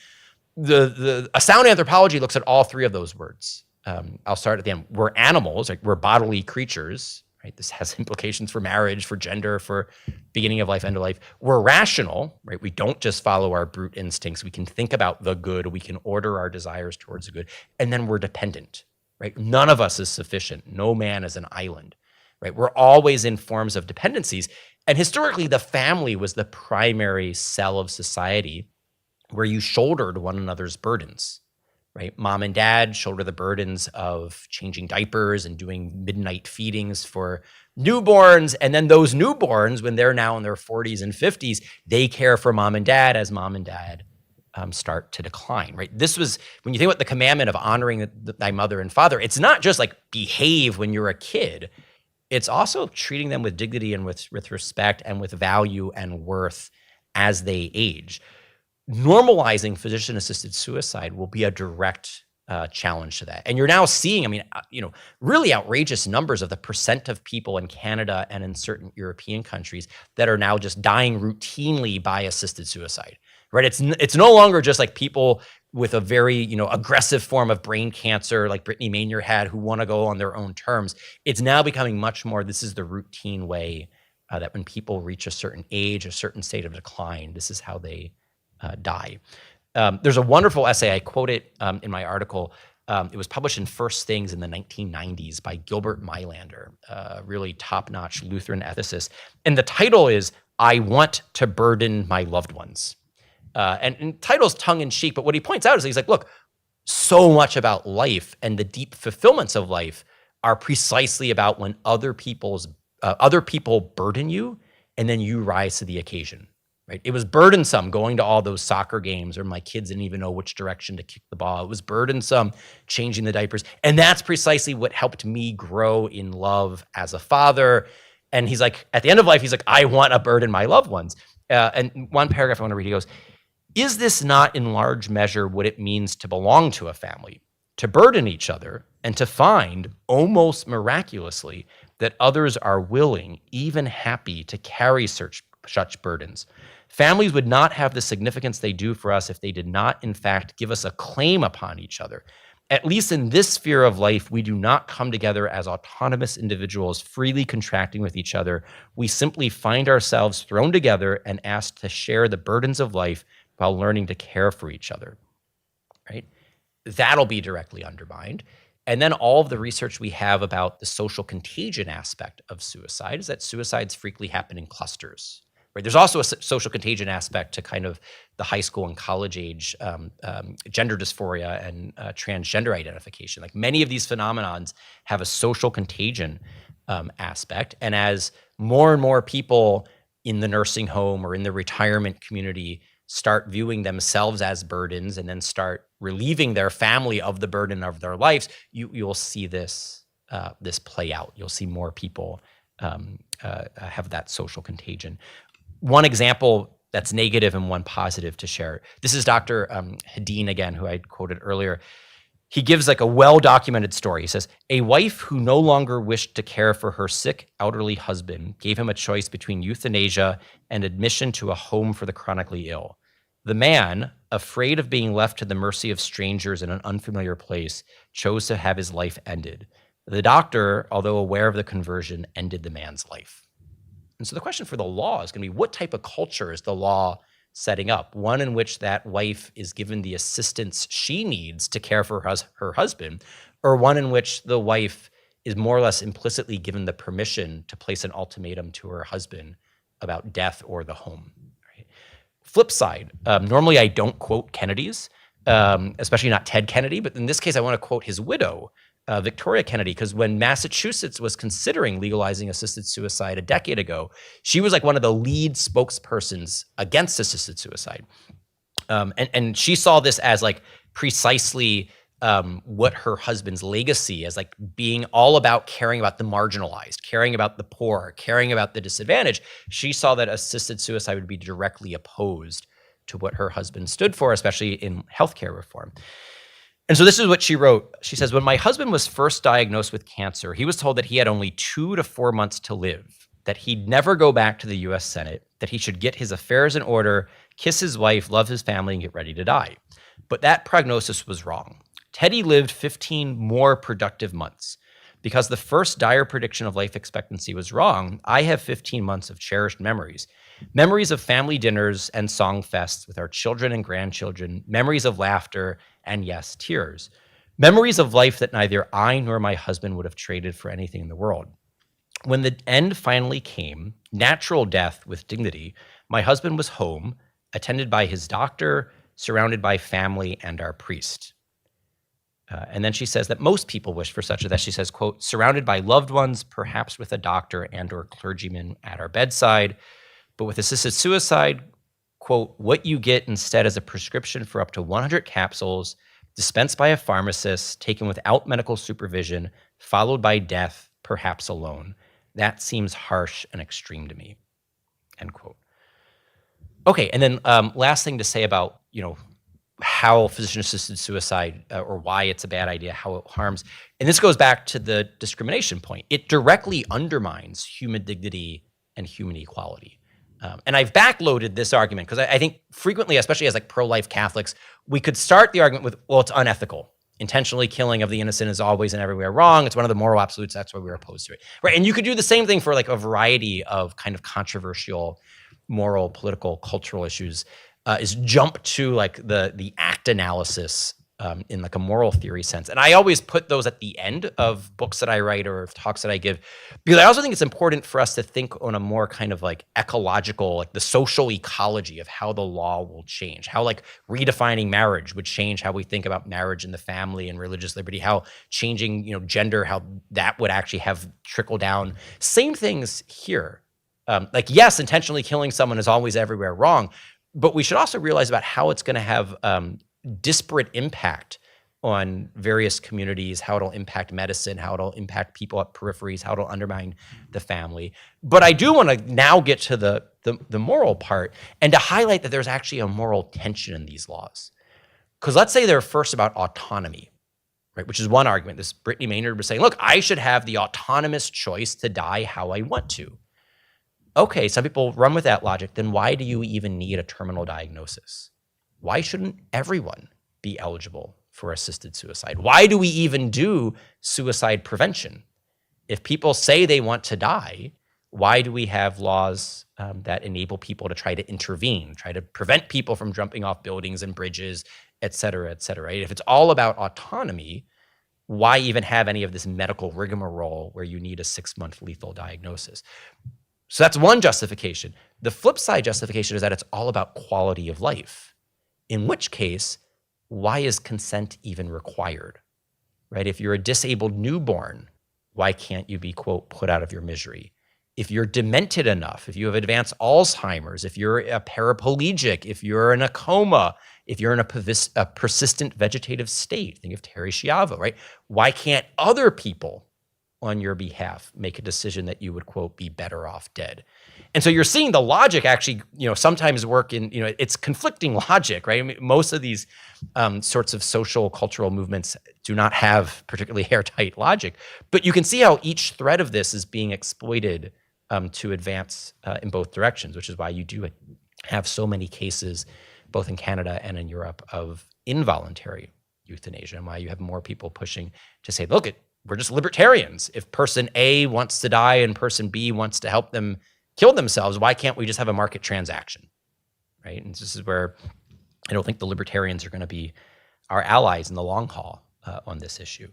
a sound anthropology looks at all three of those words. I'll start at the end. We're animals, like we're bodily creatures, right? This has implications for marriage, for gender, for beginning of life, end of life. We're rational, right? We don't just follow our brute instincts. We can think about the good. We can order our desires towards the good. And then we're dependent, right? None of us is sufficient. No man is an island, right? We're always in forms of dependencies. And historically, the family was the primary cell of society where you shouldered one another's burdens. Right? Mom and dad shoulder the burdens of changing diapers and doing midnight feedings for newborns. And then those newborns, when they're now in their 40s and 50s, they care for mom and dad as mom and dad start to decline, right? This was, when you think about the commandment of honoring thy mother and father, it's not just like behave when you're a kid. It's also treating them with dignity and with respect and with value and worth as they age. Normalizing physician-assisted suicide will be a direct challenge to that. And you're now seeing, really outrageous numbers of the percent of people in Canada and in certain European countries that are now just dying routinely by assisted suicide, right? It's no longer just like people with a very, aggressive form of brain cancer like Brittany Maynard had who want to go on their own terms. It's now becoming much more, this is the routine way that when people reach a certain age, a certain state of decline, this is how they die. There's a wonderful essay, I quote it in my article. It was published in First Things in the 1990s by Gilbert Meilander, a really top-notch Lutheran ethicist. And the title is, "I Want to Burden My Loved Ones." And the title's tongue-in-cheek, but what he points out is he's like, look, so much about life and the deep fulfillments of life are precisely about when other people burden you and then you rise to the occasion. Right? It was burdensome going to all those soccer games, or my kids didn't even know which direction to kick the ball. It was burdensome changing the diapers. And that's precisely what helped me grow in love as a father. And he's like, at the end of life, he's like, I want to burden my loved ones. And one paragraph I want to read, he goes, Is this not in large measure what it means to belong to a family, to burden each other, and to find, almost miraculously, that others are willing, even happy, to carry such burdens? Families would not have the significance they do for us if they did not, in fact, give us a claim upon each other. At least in this sphere of life, we do not come together as autonomous individuals, freely contracting with each other. We simply find ourselves thrown together and asked to share the burdens of life while learning to care for each other, right? That'll be directly undermined. And then all of the research we have about the social contagion aspect of suicide is that suicides frequently happen in clusters. Right. There's also a social contagion aspect to kind of the high school and college age gender dysphoria and transgender identification. Like many of these phenomenons have a social contagion aspect. And as more and more people in the nursing home or in the retirement community start viewing themselves as burdens and then start relieving their family of the burden of their lives, you'll see this play out. You'll see more people have that social contagion. One example that's negative and one positive to share. This is Dr. Hedin again, who I quoted earlier. He gives like a well-documented story. He says, a wife who no longer wished to care for her sick, elderly husband gave him a choice between euthanasia and admission to a home for the chronically ill. The man, afraid of being left to the mercy of strangers in an unfamiliar place, chose to have his life ended. The doctor, although aware of the conversion, ended the man's life. And so the question for the law is going to be, what type of culture is the law setting up? One in which that wife is given the assistance she needs to care for her husband, or one in which the wife is more or less implicitly given the permission to place an ultimatum to her husband about death or the home. Right? Flip side, normally I don't quote Kennedy's, especially not Ted Kennedy, but in this case I want to quote his widow, Victoria Kennedy, because when Massachusetts was considering legalizing assisted suicide a decade ago, she was like one of the lead spokespersons against assisted suicide. And she saw this as like precisely what her husband's legacy as like being all about caring about the marginalized, caring about the poor, caring about the disadvantaged. She saw that assisted suicide would be directly opposed to what her husband stood for, especially in healthcare reform. And so this is what she wrote. She says, when my husband was first diagnosed with cancer, he was told that he had only 2 to 4 months to live, that he'd never go back to the US Senate, that he should get his affairs in order, kiss his wife, love his family, and get ready to die. But that prognosis was wrong. Teddy lived 15 more productive months. Because the first dire prediction of life expectancy was wrong, I have 15 months of cherished memories. Memories of family dinners and song fests with our children and grandchildren, memories of laughter, and yes, tears. Memories of life that neither I nor my husband would have traded for anything in the world. When the end finally came, natural death with dignity, my husband was home, attended by his doctor, surrounded by family and our priest. And then she says that most people wish for such a death. She says, quote, surrounded by loved ones, perhaps with a doctor and or clergyman at our bedside. But with assisted suicide, quote, what you get instead is a prescription for up to 100 capsules dispensed by a pharmacist, taken without medical supervision, followed by death, perhaps alone. That seems harsh and extreme to me, end quote. Okay, and then last thing to say about, how physician-assisted suicide or why it's a bad idea, how it harms. And this goes back to the discrimination point. It directly undermines human dignity and human equality. And I've backloaded this argument because I think frequently, especially as like pro-life Catholics, we could start the argument with, well, it's unethical. Intentionally killing of the innocent is always and everywhere wrong. It's one of the moral absolutes. That's why we're opposed to it. Right. And you could do the same thing for like a variety of kind of controversial moral, political, cultural issues. Is jump to like the act analysis in like a moral theory sense. And I always put those at the end of books that I write or talks that I give, because I also think it's important for us to think on a more kind of like ecological, like the social ecology of how the law will change, how like redefining marriage would change how we think about marriage and the family and religious liberty, how changing, gender, how that would actually have trickle down. Same things here. Like, yes, intentionally killing someone is always everywhere wrong, but we should also realize about how it's going to have disparate impact on various communities, how it'll impact medicine, how it'll impact people at peripheries, how it'll undermine the family. But I do want to now get to the moral part and to highlight that there's actually a moral tension in these laws. Because let's say they're first about autonomy, right? Which is one argument. This Brittany Maynard was saying, look, I should have the autonomous choice to die how I want to. Okay, some people run with that logic. Then why do you even need a terminal diagnosis? Why shouldn't everyone be eligible for assisted suicide? Why do we even do suicide prevention? If people say they want to die, why do we have laws that enable people to try to intervene, try to prevent people from jumping off buildings and bridges, et cetera, right? If it's all about autonomy, why even have any of this medical rigmarole where you need a 6-month lethal diagnosis? So that's one justification. The flip side justification is that it's all about quality of life, in which case, why is consent even required, right? If you're a disabled newborn, why can't you be, quote, put out of your misery? If you're demented enough, if you have advanced Alzheimer's, if you're a paraplegic, if you're in a coma, if you're in a persistent vegetative state, think of Terri Schiavo, right? Why can't other people on your behalf make a decision that you would, quote, be better off dead? And so you're seeing the logic actually, sometimes work in, it's conflicting logic, right? I mean, most of these sorts of social cultural movements do not have particularly airtight logic, but you can see how each thread of this is being exploited to advance in both directions, which is why you do have so many cases, both in Canada and in Europe, of involuntary euthanasia, and why you have more people pushing to say, look, we're just libertarians. If person A wants to die and person B wants to help them kill themselves, why can't we just have a market transaction, right? And this is where I don't think the libertarians are going to be our allies in the long haul on this issue.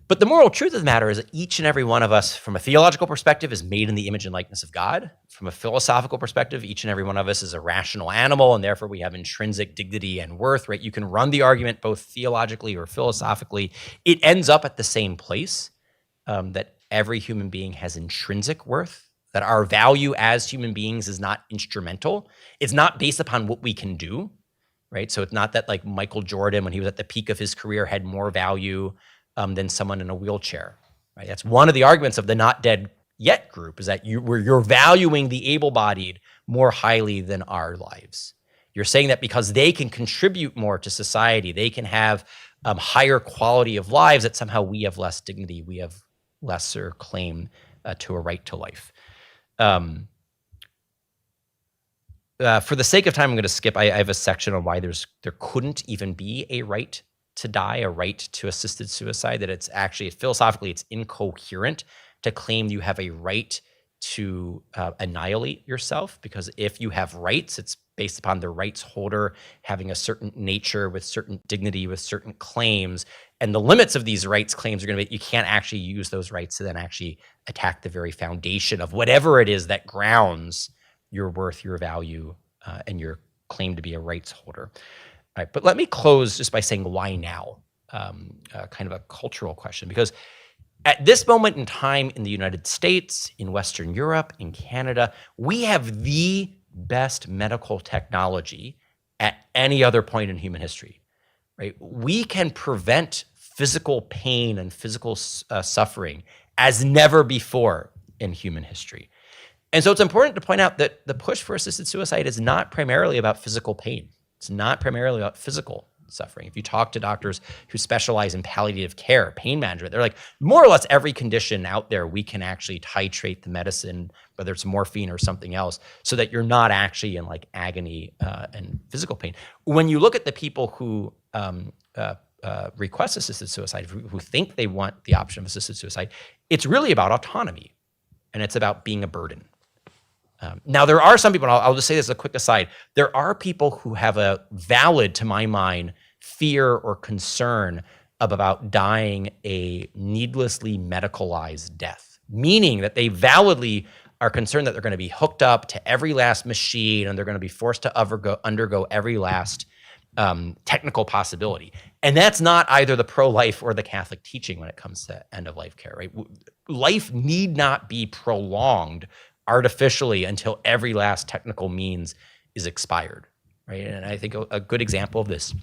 But the moral truth of the matter is that each and every one of us, from a theological perspective, is made in the image and likeness of God. From a philosophical perspective, each and every one of us is a rational animal, and therefore we have intrinsic dignity and worth, right? You can run the argument both theologically or philosophically. It ends up at the same place, that every human being has intrinsic worth, that our value as human beings is not instrumental. It's not based upon what we can do, right? So it's not that like Michael Jordan, when he was at the peak of his career, had more value than someone in a wheelchair, right? That's one of the arguments of the not dead yet group, is that you're valuing the able-bodied more highly than our lives. You're saying that because they can contribute more to society, they can have higher quality of lives, that somehow we have less dignity, we have lesser claim to a right to life. For the sake of time, I'm going to skip. I have a section on why there couldn't even be a right to die, a right to assisted suicide, that it's actually, philosophically, it's incoherent to claim you have a right to annihilate yourself, because if you have rights, it's based upon the rights holder having a certain nature with certain dignity, with certain claims. And the limits of these rights claims are going to be, you can't actually use those rights to then actually attack the very foundation of whatever it is that grounds your worth, your value, and your claim to be a rights holder. All right, but let me close just by saying, why now? Kind of a cultural question, because at this moment in time in the United States, in Western Europe, in Canada, we have the best medical technology at any other point in human history, right? We can prevent physical pain and physical suffering as never before in human history. And so it's important to point out that the push for assisted suicide is not primarily about physical pain. It's not primarily about physical suffering. If you talk to doctors who specialize in palliative care, pain management, they're like, more or less every condition out there, we can actually titrate the medicine, whether it's morphine or something else, so that you're not actually in like agony and physical pain. When you look at the people who request assisted suicide, who think they want the option of assisted suicide, it's really about autonomy, and it's about being a burden. Now, there are some people, and I'll just say this as a quick aside, there are people who have a valid, to my mind, fear or concern about dying a needlessly medicalized death, meaning that they validly are concerned that they're going to be hooked up to every last machine and they're going to be forced to undergo every last technical possibility. And that's not either the pro-life or the Catholic teaching when it comes to end-of-life care, right? Life need not be prolonged artificially until every last technical means is expired, right? And I think a good example of this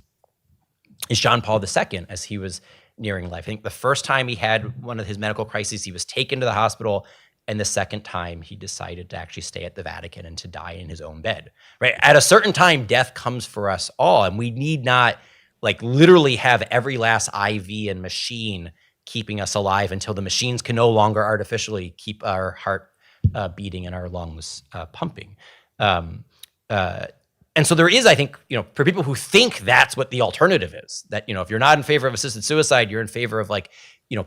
is John Paul II as he was nearing life. I think the first time he had one of his medical crises, he was taken to the hospital. And the second time he decided to actually stay at the Vatican and to die in his own bed, right? At a certain time, death comes for us all, and we need not like literally have every last IV and machine keeping us alive until the machines can no longer artificially keep our heart beating and our lungs pumping. And so there is, I think, for people who think that's what the alternative is, that, if you're not in favor of assisted suicide, you're in favor of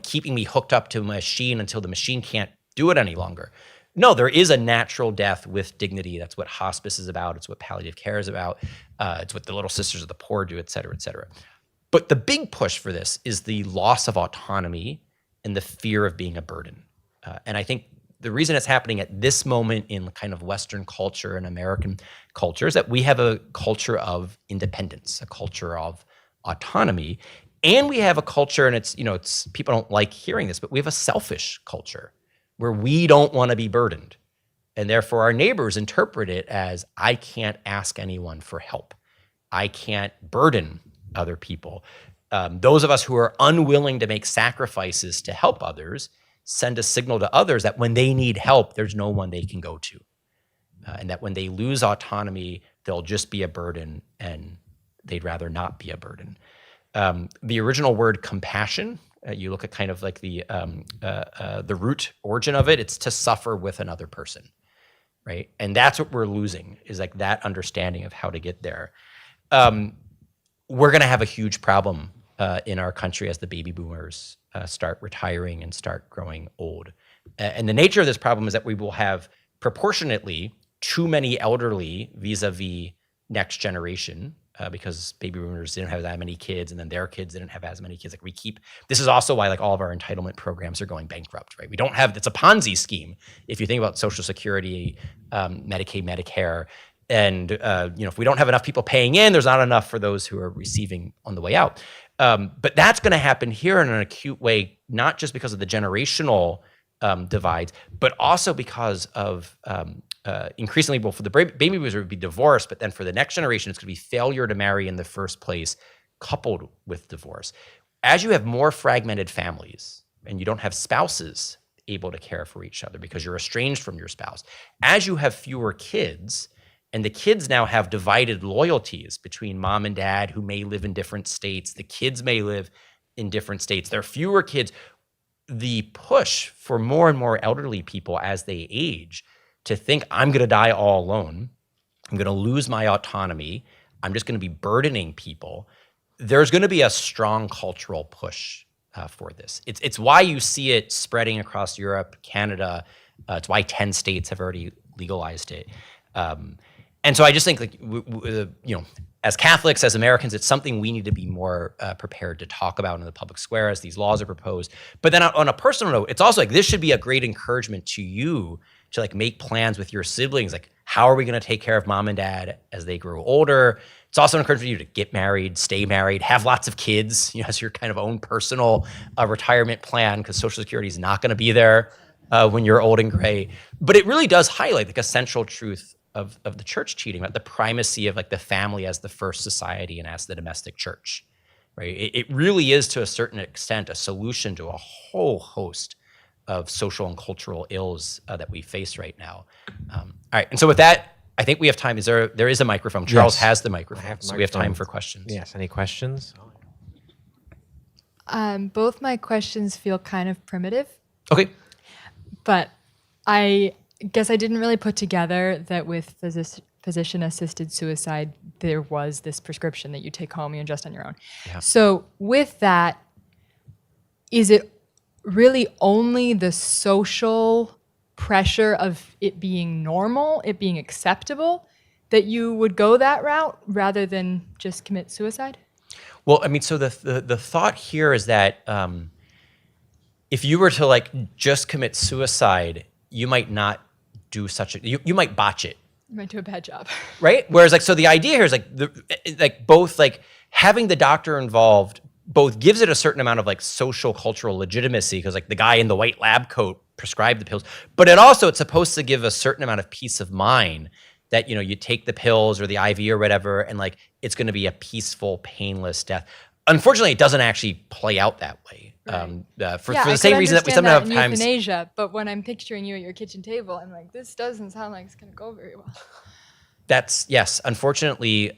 keeping me hooked up to a machine until the machine can't do it any longer. No, there is a natural death with dignity. That's what hospice is about. It's what palliative care is about. It's what the Little Sisters of the Poor do, et cetera, et cetera. But the big push for this is the loss of autonomy and the fear of being a burden. And I think the reason it's happening at this moment in kind of Western culture and American culture is that we have a culture of independence, a culture of autonomy, and we have a culture, and it's people don't like hearing this, but we have a selfish culture where we don't want to be burdened. And therefore our neighbors interpret it as, I can't ask anyone for help. I can't burden other people. Those of us who are unwilling to make sacrifices to help others send a signal to others that when they need help, there's no one they can go to. And that when they lose autonomy, they'll just be a burden, and they'd rather not be a burden. The original word compassion, you look at kind of like the root origin of it, it's to suffer with another person, right? And that's what we're losing, is like that understanding of how to get there. We're gonna have a huge problem in our country as the baby boomers start retiring and start growing old. And the nature of this problem is that we will have proportionately too many elderly vis-a-vis next generation, because baby boomers didn't have that many kids, and then their kids didn't have as many kids. This is also why all of our entitlement programs are going bankrupt, right? We don't have, it's a Ponzi scheme. If you think about Social Security, Medicaid, Medicare, and if we don't have enough people paying in, there's not enough for those who are receiving on the way out. But that's going to happen here in an acute way, not just because of the generational divides, but also because of increasingly, well, for the baby boomers, it would be divorce, but then for the next generation, it's going to be failure to marry in the first place, coupled with divorce. As you have more fragmented families and you don't have spouses able to care for each other because you're estranged from your spouse, as you have fewer kids, and the kids now have divided loyalties between mom and dad who may live in different states. The kids may live in different states. There are fewer kids. The push for more and more elderly people as they age to think, I'm going to die all alone. I'm going to lose my autonomy. I'm just going to be burdening people. There's going to be a strong cultural push for this. It's why you see it spreading across Europe, Canada. It's why 10 states have already legalized it. And so I just think, as Catholics, as Americans, it's something we need to be more prepared to talk about in the public square as these laws are proposed. But then on a personal note, it's also this should be a great encouragement to you to make plans with your siblings. How are we going to take care of mom and dad as they grow older? It's also an encouragement for you to get married, stay married, have lots of kids, as your kind of own personal retirement plan, because Social Security is not going to be there when you're old and gray. But it really does highlight a central truth of the church teaching about the primacy of the family as the first society and as the domestic church, right? It really is, to a certain extent, a solution to a whole host of social and cultural ills that we face right now. All right, and so with that, I think we have time. There is a microphone. Charles has the microphone, so we have time for questions. Yes, any questions? Both my questions feel kind of primitive, Okay. but I guess I didn't really put together that with physician-assisted suicide, there was this prescription that you take home, you ingest on your own. Yeah. So with that, is it really only the social pressure of it being normal, it being acceptable, that you would go that route rather than just commit suicide? Well, so the thought here is that if you were to just commit suicide, you might not do you might botch it. You might do a bad job. Right? Whereas so the idea here is both having the doctor involved both gives it a certain amount of social cultural legitimacy, because the guy in the white lab coat prescribed the pills, but it's supposed to give a certain amount of peace of mind that you take the pills or the IV or whatever, and it's going to be a peaceful, painless death. unfortunately, it doesn't actually play out that way. Right. For Yeah, the I same could reason that we understand sometimes in have times. euthanasia, but when I'm picturing you at your kitchen table, I'm like, this doesn't sound like it's going to go very well. That's yes. Unfortunately,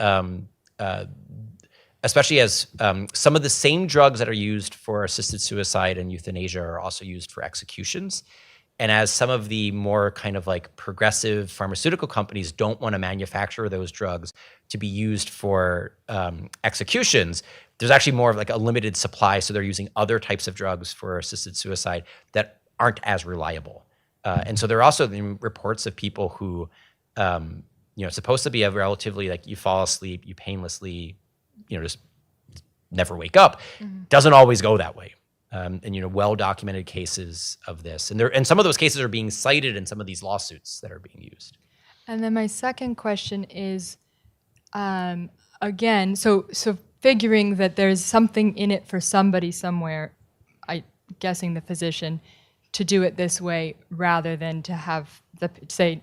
especially as some of the same drugs that are used for assisted suicide and euthanasia are also used for executions. And as some of the more kind of like progressive pharmaceutical companies don't want to manufacture those drugs to be used for executions, there's actually more of like a limited supply. So they're using other types of drugs for assisted suicide that aren't as reliable. And so there are also the reports of people who, it's supposed to be a relatively like you fall asleep, you painlessly, just never wake up. Doesn't always go that way. And well-documented cases of this, and some of those cases are being cited in some of these lawsuits that are being used. And then my second question is, again, so figuring that there's something in it for somebody somewhere, I guessing the physician, to do it this way rather than to have say,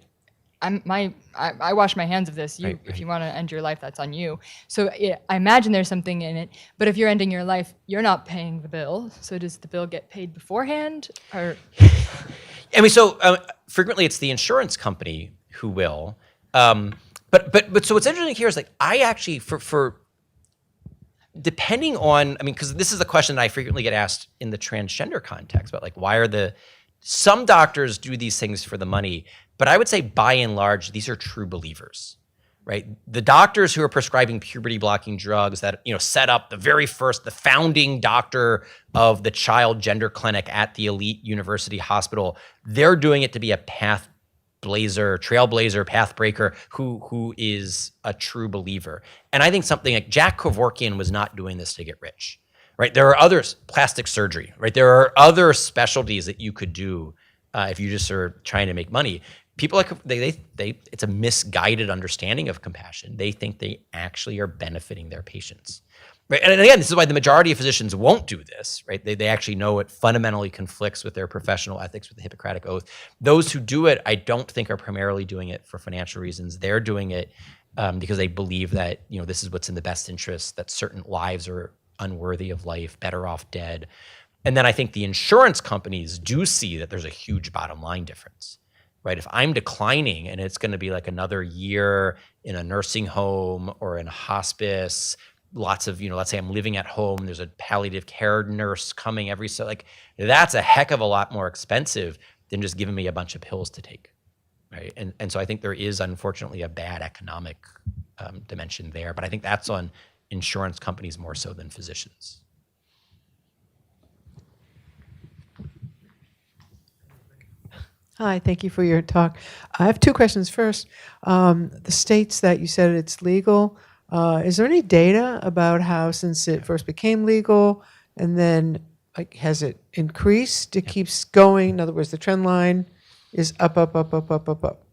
I wash my hands of this. Right. If you want to end your life, that's on you. So I imagine there's something in it. But if you're ending your life, you're not paying the bill. So does the bill get paid beforehand, or? I mean, so frequently it's the insurance company who will. But so what's interesting here is like I actually for depending on, I mean, because this is a question that I frequently get asked in the transgender context, but like why are some doctors do these things for the money, but I would say by and large, these are true believers, right? The doctors who are prescribing puberty blocking drugs that, set up the founding doctor of the child gender clinic at the elite university hospital, they're doing it to be a trailblazer, pathbreaker who is a true believer. And I think something like Jack Kevorkian was not doing this to get rich. Right, there are others, plastic surgery. Right, there are other specialties that you could do if you just are trying to make money. People like it's a misguided understanding of compassion. They think they actually are benefiting their patients. Right, and again, this is why the majority of physicians won't do this. Right, they actually know it fundamentally conflicts with their professional ethics, with the Hippocratic Oath. Those who do it, I don't think are primarily doing it for financial reasons. They're doing it because they believe that this is what's in the best interest. That certain lives are unworthy of life, better off dead. And then I think the insurance companies do see that there's a huge bottom line difference, right? If I'm declining and it's going to be like another year in a nursing home or in a hospice, lots of, let's say I'm living at home, there's a palliative care nurse coming that's a heck of a lot more expensive than just giving me a bunch of pills to take, right? And so I think there is unfortunately a bad economic dimension there, but I think that's on insurance companies more so than physicians. Hi, thank you for your talk. I have two questions. First, the states that you said it's legal, is there any data about how since it first became legal and then has it increased? It keeps going. In other words, the trend line is up, up, up, up, up, up, up.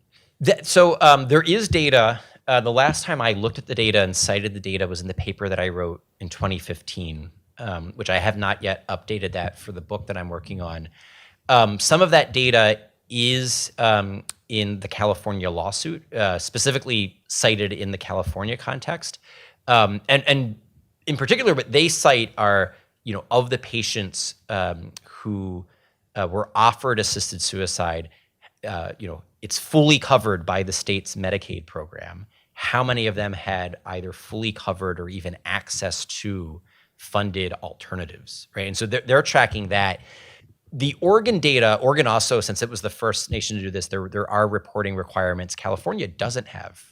So there is data. The last time I looked at the data and cited the data was in the paper that I wrote in 2015, which I have not yet updated that for the book that I'm working on. Some of that data is in the California lawsuit, specifically cited in the California context. And in particular, what they cite are, of the patients who were offered assisted suicide, it's fully covered by the state's Medicaid program. How many of them had either fully covered or even access to funded alternatives, right? And so they're tracking that. The Oregon data, Oregon also, since it was the first nation to do this, there are reporting requirements. California doesn't have.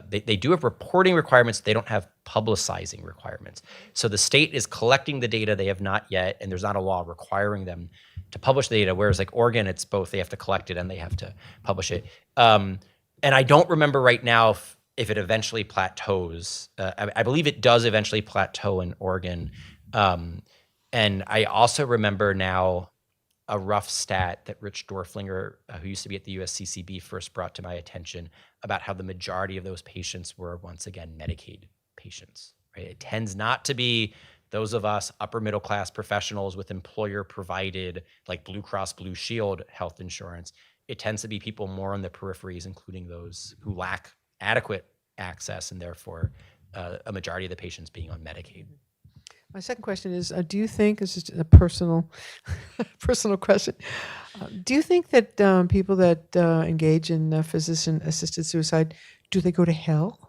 They do have reporting requirements. They don't have publicizing requirements. So the state is collecting the data. They have not yet, and there's not a law requiring them to publish the data. Whereas like Oregon, it's both. They have to collect it and they have to publish it. And I don't remember right now if it eventually plateaus. I believe it does eventually plateau in Oregon. And I also remember now a rough stat that Rich Dorflinger, who used to be at the USCCB, first brought to my attention about how the majority of those patients were, once again, Medicaid patients, right? It tends not to be those of us upper middle class professionals with employer provided like Blue Cross Blue Shield health insurance. It tends to be people more on the peripheries, including those who lack adequate access and therefore a majority of the patients being on Medicaid. My second question is, do you think, this is a personal, personal question, do you think that people that engage in physician-assisted suicide, do they go to hell?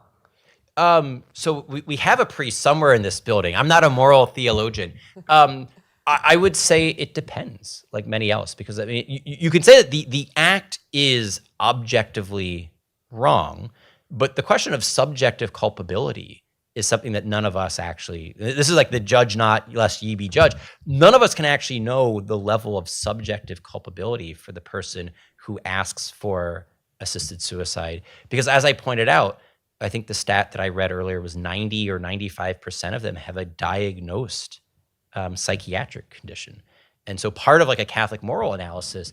So we have a priest somewhere in this building. I'm not a moral theologian. I would say it depends, like many else, because I mean, you can say that the act is objectively wrong, but the question of subjective culpability is something that none of us actually, this is like the judge not lest ye be judged. None of us can actually know the level of subjective culpability for the person who asks for assisted suicide. Because as I pointed out, I think the stat that I read earlier was 90 or 95% of them have a diagnosed psychiatric condition. And so part of like a Catholic moral analysis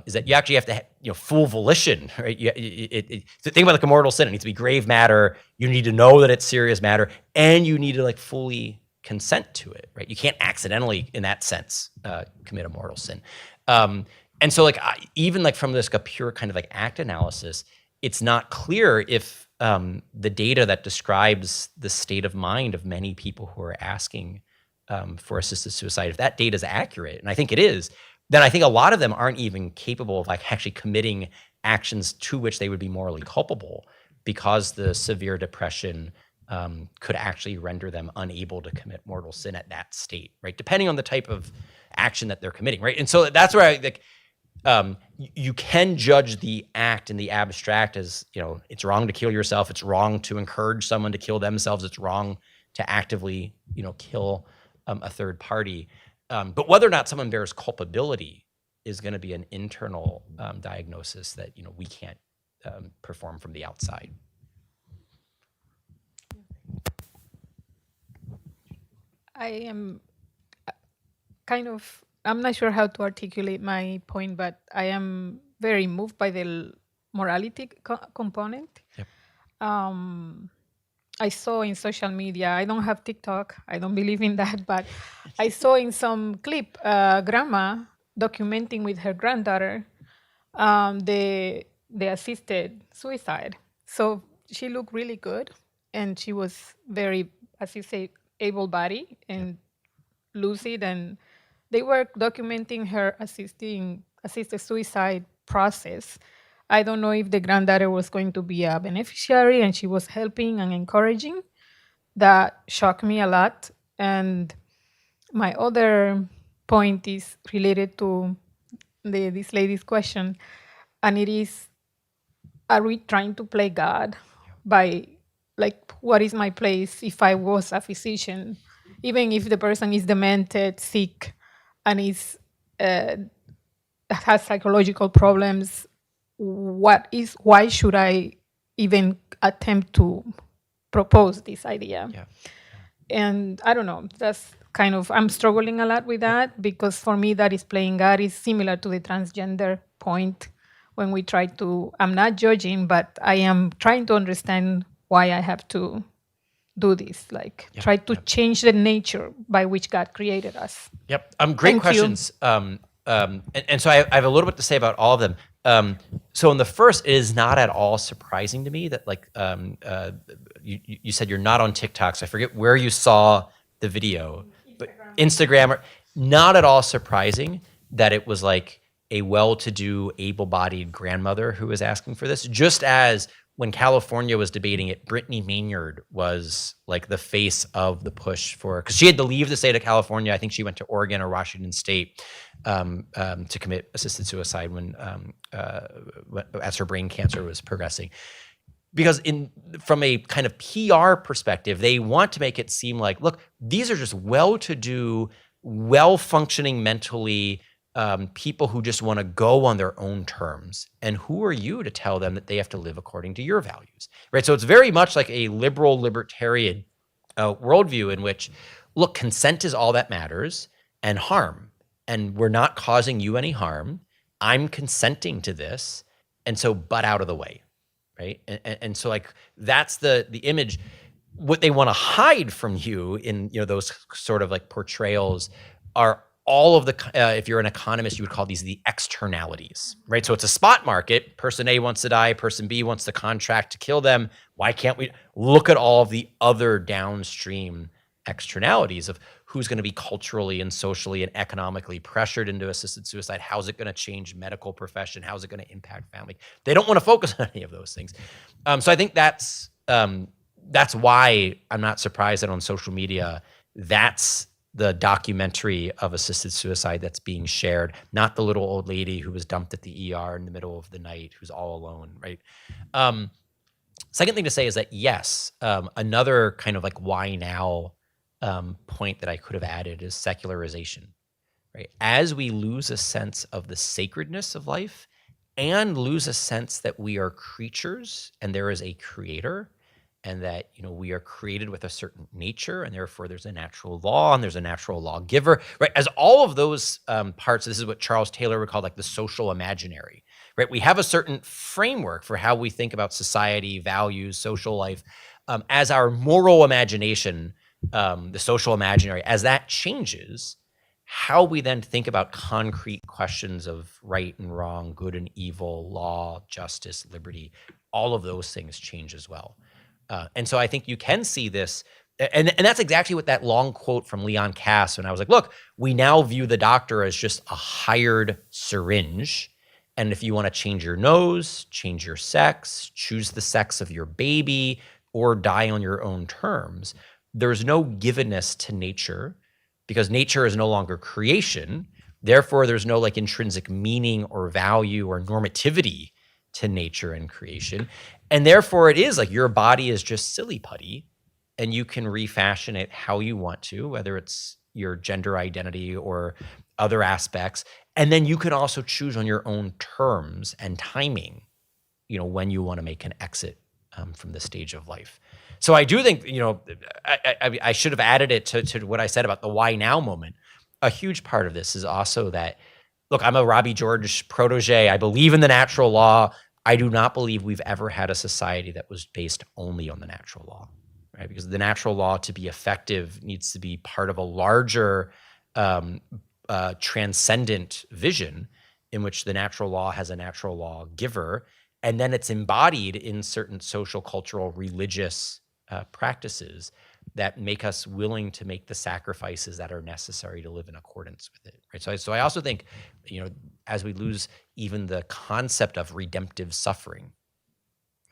is that you actually have to, full volition, right? Think about like a mortal sin. It needs to be grave matter. You need to know that it's serious matter, and you need to like fully consent to it, right? You can't accidentally, in that sense, commit a mortal sin. And so like even like from this like a pure kind of like act analysis, it's not clear if the data that describes the state of mind of many people who are asking for assisted suicide, if that data is accurate, and I think it is, then I think a lot of them aren't even capable of like actually committing actions to which they would be morally culpable, because the severe depression could actually render them unable to commit mortal sin at that state, right? Depending on the type of action that they're committing, right? And so that's where I like, you can judge the act in the abstract as, it's wrong to kill yourself. It's wrong to encourage someone to kill themselves. It's wrong to actively, kill a third party. But whether or not someone bears culpability is going to be an internal diagnosis that, we can't perform from the outside. I am I'm not sure how to articulate my point, but I am very moved by the morality component. Yep. I saw in social media, I don't have TikTok, I don't believe in that, but I saw in some clip grandma documenting with her granddaughter the assisted suicide. So she looked really good, and she was very, as you say, able-bodied and lucid, and they were documenting her assisted suicide process. I don't know if the granddaughter was going to be a beneficiary and she was helping and encouraging. That shocked me a lot. And my other point is related to this lady's question, and it is, are we trying to play God by, like, what is my place if I was a physician? Even if the person is demented, sick, and has psychological problems, why should I even attempt to propose this idea? Yeah. And I don't know, that's kind of, I'm struggling a lot with that, because for me that is playing God. Is similar to the transgender point when we try to, I'm not judging, but I am trying to understand why I have to do this, like try to change the nature by which God created us. Yep. Great Thank questions. And so I have a little bit to say about all of them. So in the first, it is not at all surprising to me that like you said you're not on TikTok, so I forget where you saw the video, but Instagram. Not at all surprising that it was like a well-to-do, able-bodied grandmother who was asking for this, just as when California was debating it, Brittany Maynard was like the face of the push for, because she had to leave the state of California. I think she went to Oregon or Washington State to commit assisted suicide when as her brain cancer was progressing. Because from a kind of PR perspective, they want to make it seem like, look, these are just well-to-do, well-functioning mentally people who just want to go on their own terms. And who are you to tell them that they have to live according to your values, right? So it's very much like a liberal libertarian worldview in which, look, consent is all that matters, and harm. And we're not causing you any harm. I'm consenting to this. And so butt out of the way, right? And so like, that's the image. What they want to hide from you in those sort of like portrayals are all of the, if you're an economist, you would call these the externalities, right? So it's a spot market. Person A wants to die. Person B wants the contract to kill them. Why can't we look at all of the other downstream externalities of who's going to be culturally and socially and economically pressured into assisted suicide. How's it going to change medical profession? How's it going to impact family? They don't want to focus on any of those things. So I think that's why I'm not surprised that on social media, that's the documentary of assisted suicide that's being shared, not the little old lady who was dumped at the ER in the middle of the night, who's all alone, right? Second thing to say is that yes, another kind of like why now point that I could have added is secularization, right? As we lose a sense of the sacredness of life and lose a sense that we are creatures and there is a creator, and that, you know, we are created with a certain nature, and therefore there's a natural law and there's a natural lawgiver, right? As all of those parts, this is what Charles Taylor would call like the social imaginary, right? We have a certain framework for how we think about society, values, social life. As our moral imagination, the social imaginary, as that changes, how we then think about concrete questions of right and wrong, good and evil, law, justice, liberty, all of those things change as well. And so I think you can see this, and that's exactly what that long quote from Leon Kass, when I was like, look, we now view the doctor as just a hired syringe. And if you want to change your nose, change your sex, choose the sex of your baby, or die on your own terms, there's no givenness to nature, because nature is no longer creation. Therefore, there's no like intrinsic meaning or value or normativity to nature and creation. And therefore it is like your body is just silly putty, and you can refashion it how you want to, whether it's your gender identity or other aspects. And then you can also choose on your own terms and timing, you know, when you want to make an exit from the stage of life. So I do think, you know, I should have added it to what I said about the why now moment. A huge part of this is also that, look, I'm a Robbie George protege. I believe in the natural law. I do not believe we've ever had a society that was based only on the natural law, right? Because the natural law, to be effective, needs to be part of a larger transcendent vision in which the natural law has a natural law giver, and then it's embodied in certain social, cultural, religious practices that make us willing to make the sacrifices that are necessary to live in accordance with it, right? So I also think, you know, as we lose even the concept of redemptive suffering,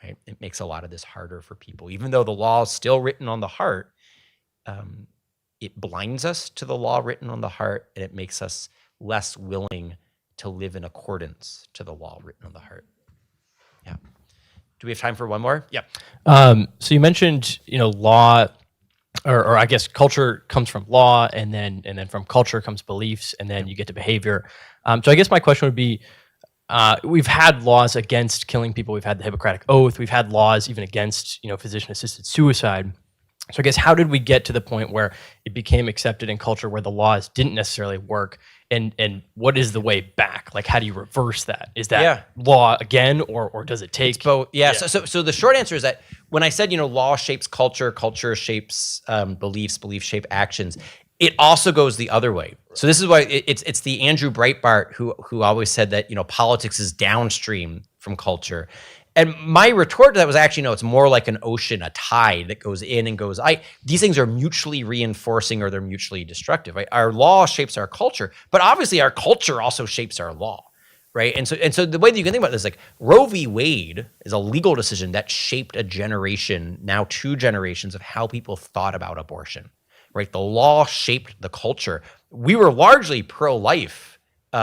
right, it makes a lot of this harder for people. Even though the law is still written on the heart, it blinds us to the law written on the heart, and it makes us less willing to live in accordance to the law written on the heart. Yeah. Do we have time for one more? Yeah. So you mentioned, you know, law, or I guess culture comes from law, and then from culture comes beliefs, and then you get to behavior. So I guess my question would be, we've had laws against killing people. We've had the Hippocratic Oath. We've had laws even against, you know, physician-assisted suicide. So I guess how did we get to the point where it became accepted in culture where the laws didn't necessarily work? And what is the way back? Like, how do you reverse that? Is that law again, or does it take? It's both. Yeah. So the short answer is that when I said, you know, law shapes culture, culture shapes beliefs, beliefs shape actions, it also goes the other way. So this is why it's the Andrew Breitbart who always said that, you know, politics is downstream from culture. And my retort to that was actually, no, it's more like an ocean, a tide that goes in and goes out. These things are mutually reinforcing, or they're mutually destructive, right? Our law shapes our culture, but obviously our culture also shapes our law, right? And so the way that you can think about this, like Roe v. Wade is a legal decision that shaped a generation, now 2 generations, of how people thought about abortion, right? The law shaped the culture. We were largely pro-life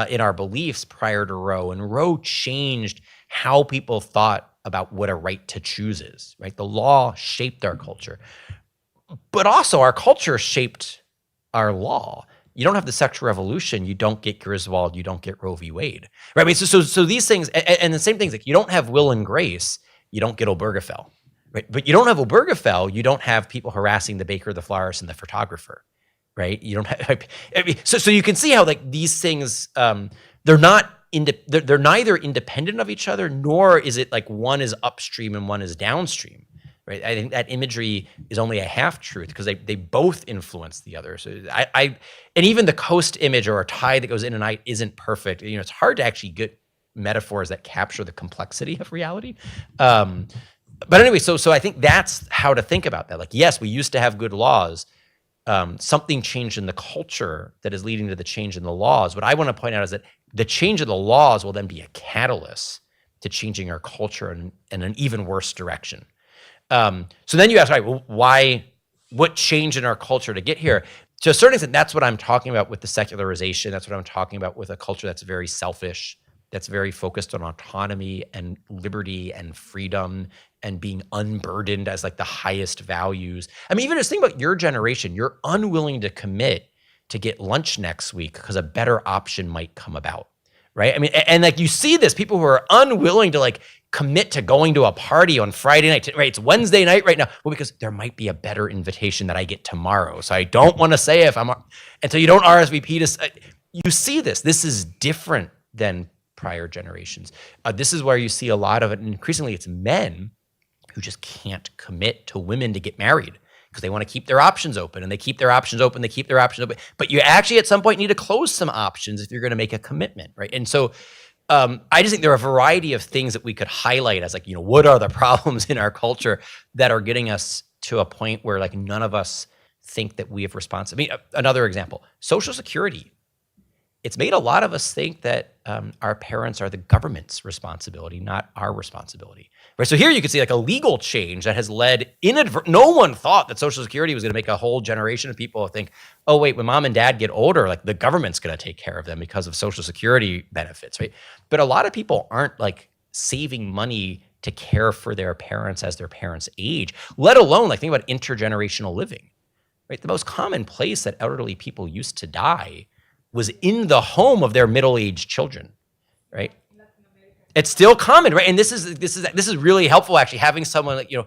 in our beliefs prior to Roe, and Roe changed how people thought about what a right to choose is, right? The law shaped our culture, but also our culture shaped our law. You don't have the sexual revolution, you don't get Griswold, you don't get Roe v. Wade, right? I mean, so these things, and the same things, like you don't have Will and Grace, you don't get Obergefell, right? But you don't have Obergefell, you don't have people harassing the baker, the florist, and the photographer, right? You don't have, I mean, so you can see how like these things, they're neither independent of each other, nor is it like one is upstream and one is downstream, right? I think that imagery is only a half truth because they both influence the other. So and even the coast image or a tide that goes in and out isn't perfect. You know, it's hard to actually get metaphors that capture the complexity of reality. But anyway, so I think that's how to think about that. Like, yes, we used to have good laws, something changed in the culture that is leading to the change in the laws. What I want to point out is that the change of the laws will then be a catalyst to changing our culture in an even worse direction. So then you ask, right, well, what changed in our culture to get here? To a certain extent, that's what I'm talking about with the secularization. That's what I'm talking about with a culture that's very selfish, that's very focused on autonomy and liberty and freedom and being unburdened as like the highest values. I mean, even just think about your generation. You're unwilling to commit to get lunch next week because a better option might come about, right? I mean, and like you see this, people who are unwilling to like commit to going to a party on Friday night, right? It's Wednesday night right now. Well, because there might be a better invitation that I get tomorrow. So I don't want to say if I'm, and so you don't RSVP to, you see this. This is different than prior generations. This is where you see a lot of it. And increasingly it's men who just can't commit to women to get married because they want to keep their options open, and they keep their options open, But you actually at some point need to close some options if you're going to make a commitment, right? And so I just think there are a variety of things that we could highlight as like, what are the problems in our culture that are getting us to a point where like none of us think that we have responsibility. I mean, another example, Social Security. It's made a lot of us think that our parents are the government's responsibility, not our responsibility. Right. So here you can see like a legal change that has led no one thought that Social Security was going to make a whole generation of people think, oh wait, when mom and dad get older, like the government's going to take care of them because of Social Security benefits, right? But a lot of people aren't like saving money to care for their parents as their parents age, let alone like think about intergenerational living, right? The most common place that elderly people used to die was in the home of their middle-aged children, right? It's still common, right? And this is really helpful actually, having someone that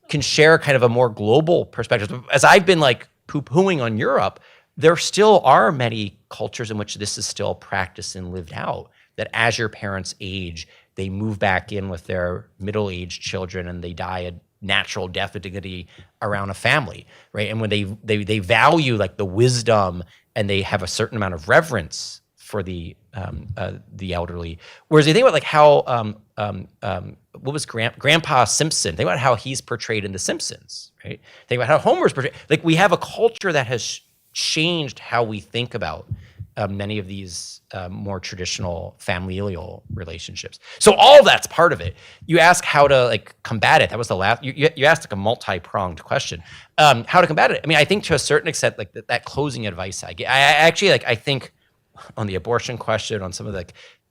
can share kind of a more global perspective. As I've been like poo-pooing on Europe, there still are many cultures in which this is still practiced and lived out, that as your parents age, they move back in with their middle-aged children and they die a natural death with dignity around a family, right? And when they value like the wisdom and they have a certain amount of reverence for the elderly. Whereas you think about like how what was Grandpa Simpson? Think about how he's portrayed in The Simpsons, right? Think about how Homer's portrayed. Like we have a culture that has changed how we think about many of these more traditional familial relationships. So all of that's part of it. You ask how to like combat it. That was the last. You asked like a multi-pronged question. How to combat it? I mean, I think to a certain extent, like that closing advice I get. I actually like. I think on the abortion question, on some of the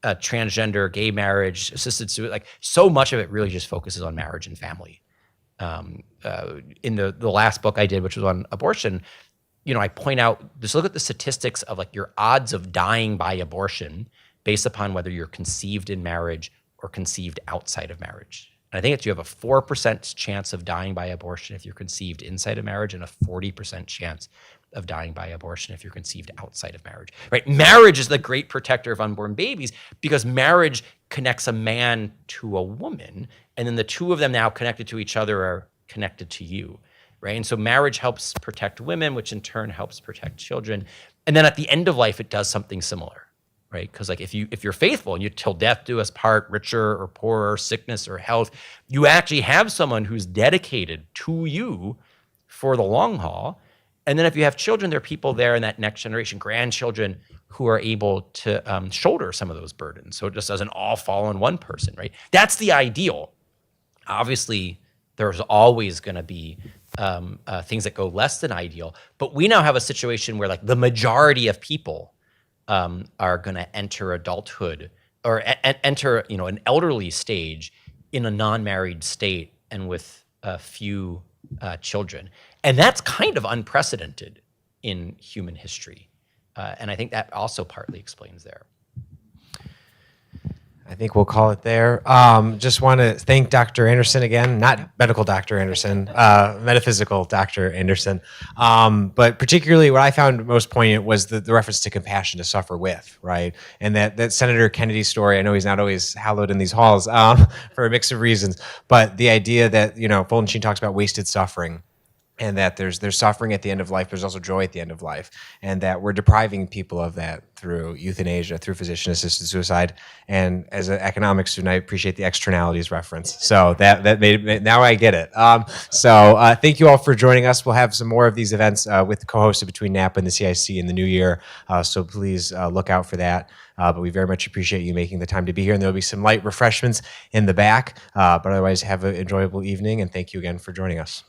transgender, gay marriage, assisted suicide, like so much of it really just focuses on marriage and family. In the last book I did, which was on abortion, I point out, just look at the statistics of like your odds of dying by abortion based upon whether you're conceived in marriage or conceived outside of marriage. And I think that you have a 4% chance of dying by abortion if you're conceived inside of marriage and a 40% chance of dying by abortion if you're conceived outside of marriage, right? Marriage is the great protector of unborn babies because marriage connects a man to a woman, and then the two of them now connected to each other are connected to you. Right? And so marriage helps protect women, which in turn helps protect children. And then at the end of life, it does something similar, right? Because like if you're faithful and you till death do us part, richer or poorer, sickness or health, you actually have someone who's dedicated to you for the long haul. And then if you have children, there are people there in that next generation, grandchildren, who are able to shoulder some of those burdens. So it just doesn't all fall on one person, right? That's the ideal. Obviously, there's always going to be things that go less than ideal, but we now have a situation where like the majority of people are going to enter adulthood or enter an elderly stage in a non-married state and with a few children, and that's kind of unprecedented in human history, and I think that also partly explains there. I think we'll call it there. Just want to thank Dr. Anderson again, not medical Dr. Anderson, metaphysical Dr. Anderson. But particularly what I found most poignant was the reference to compassion to suffer with, right? And that Senator Kennedy story, I know he's not always hallowed in these halls for a mix of reasons, but the idea that, Fulton Sheen talks about wasted suffering, and that there's suffering at the end of life, there's also joy at the end of life, and that we're depriving people of that through euthanasia, through physician-assisted suicide. And as an economics student, I appreciate the externalities reference. So that made now I get it. Thank you all for joining us. We'll have some more of these events with co-hosted between NAPA and the CIC in the new year. So please look out for that. But we very much appreciate you making the time to be here. And there'll be some light refreshments in the back. But otherwise, have an enjoyable evening. And thank you again for joining us.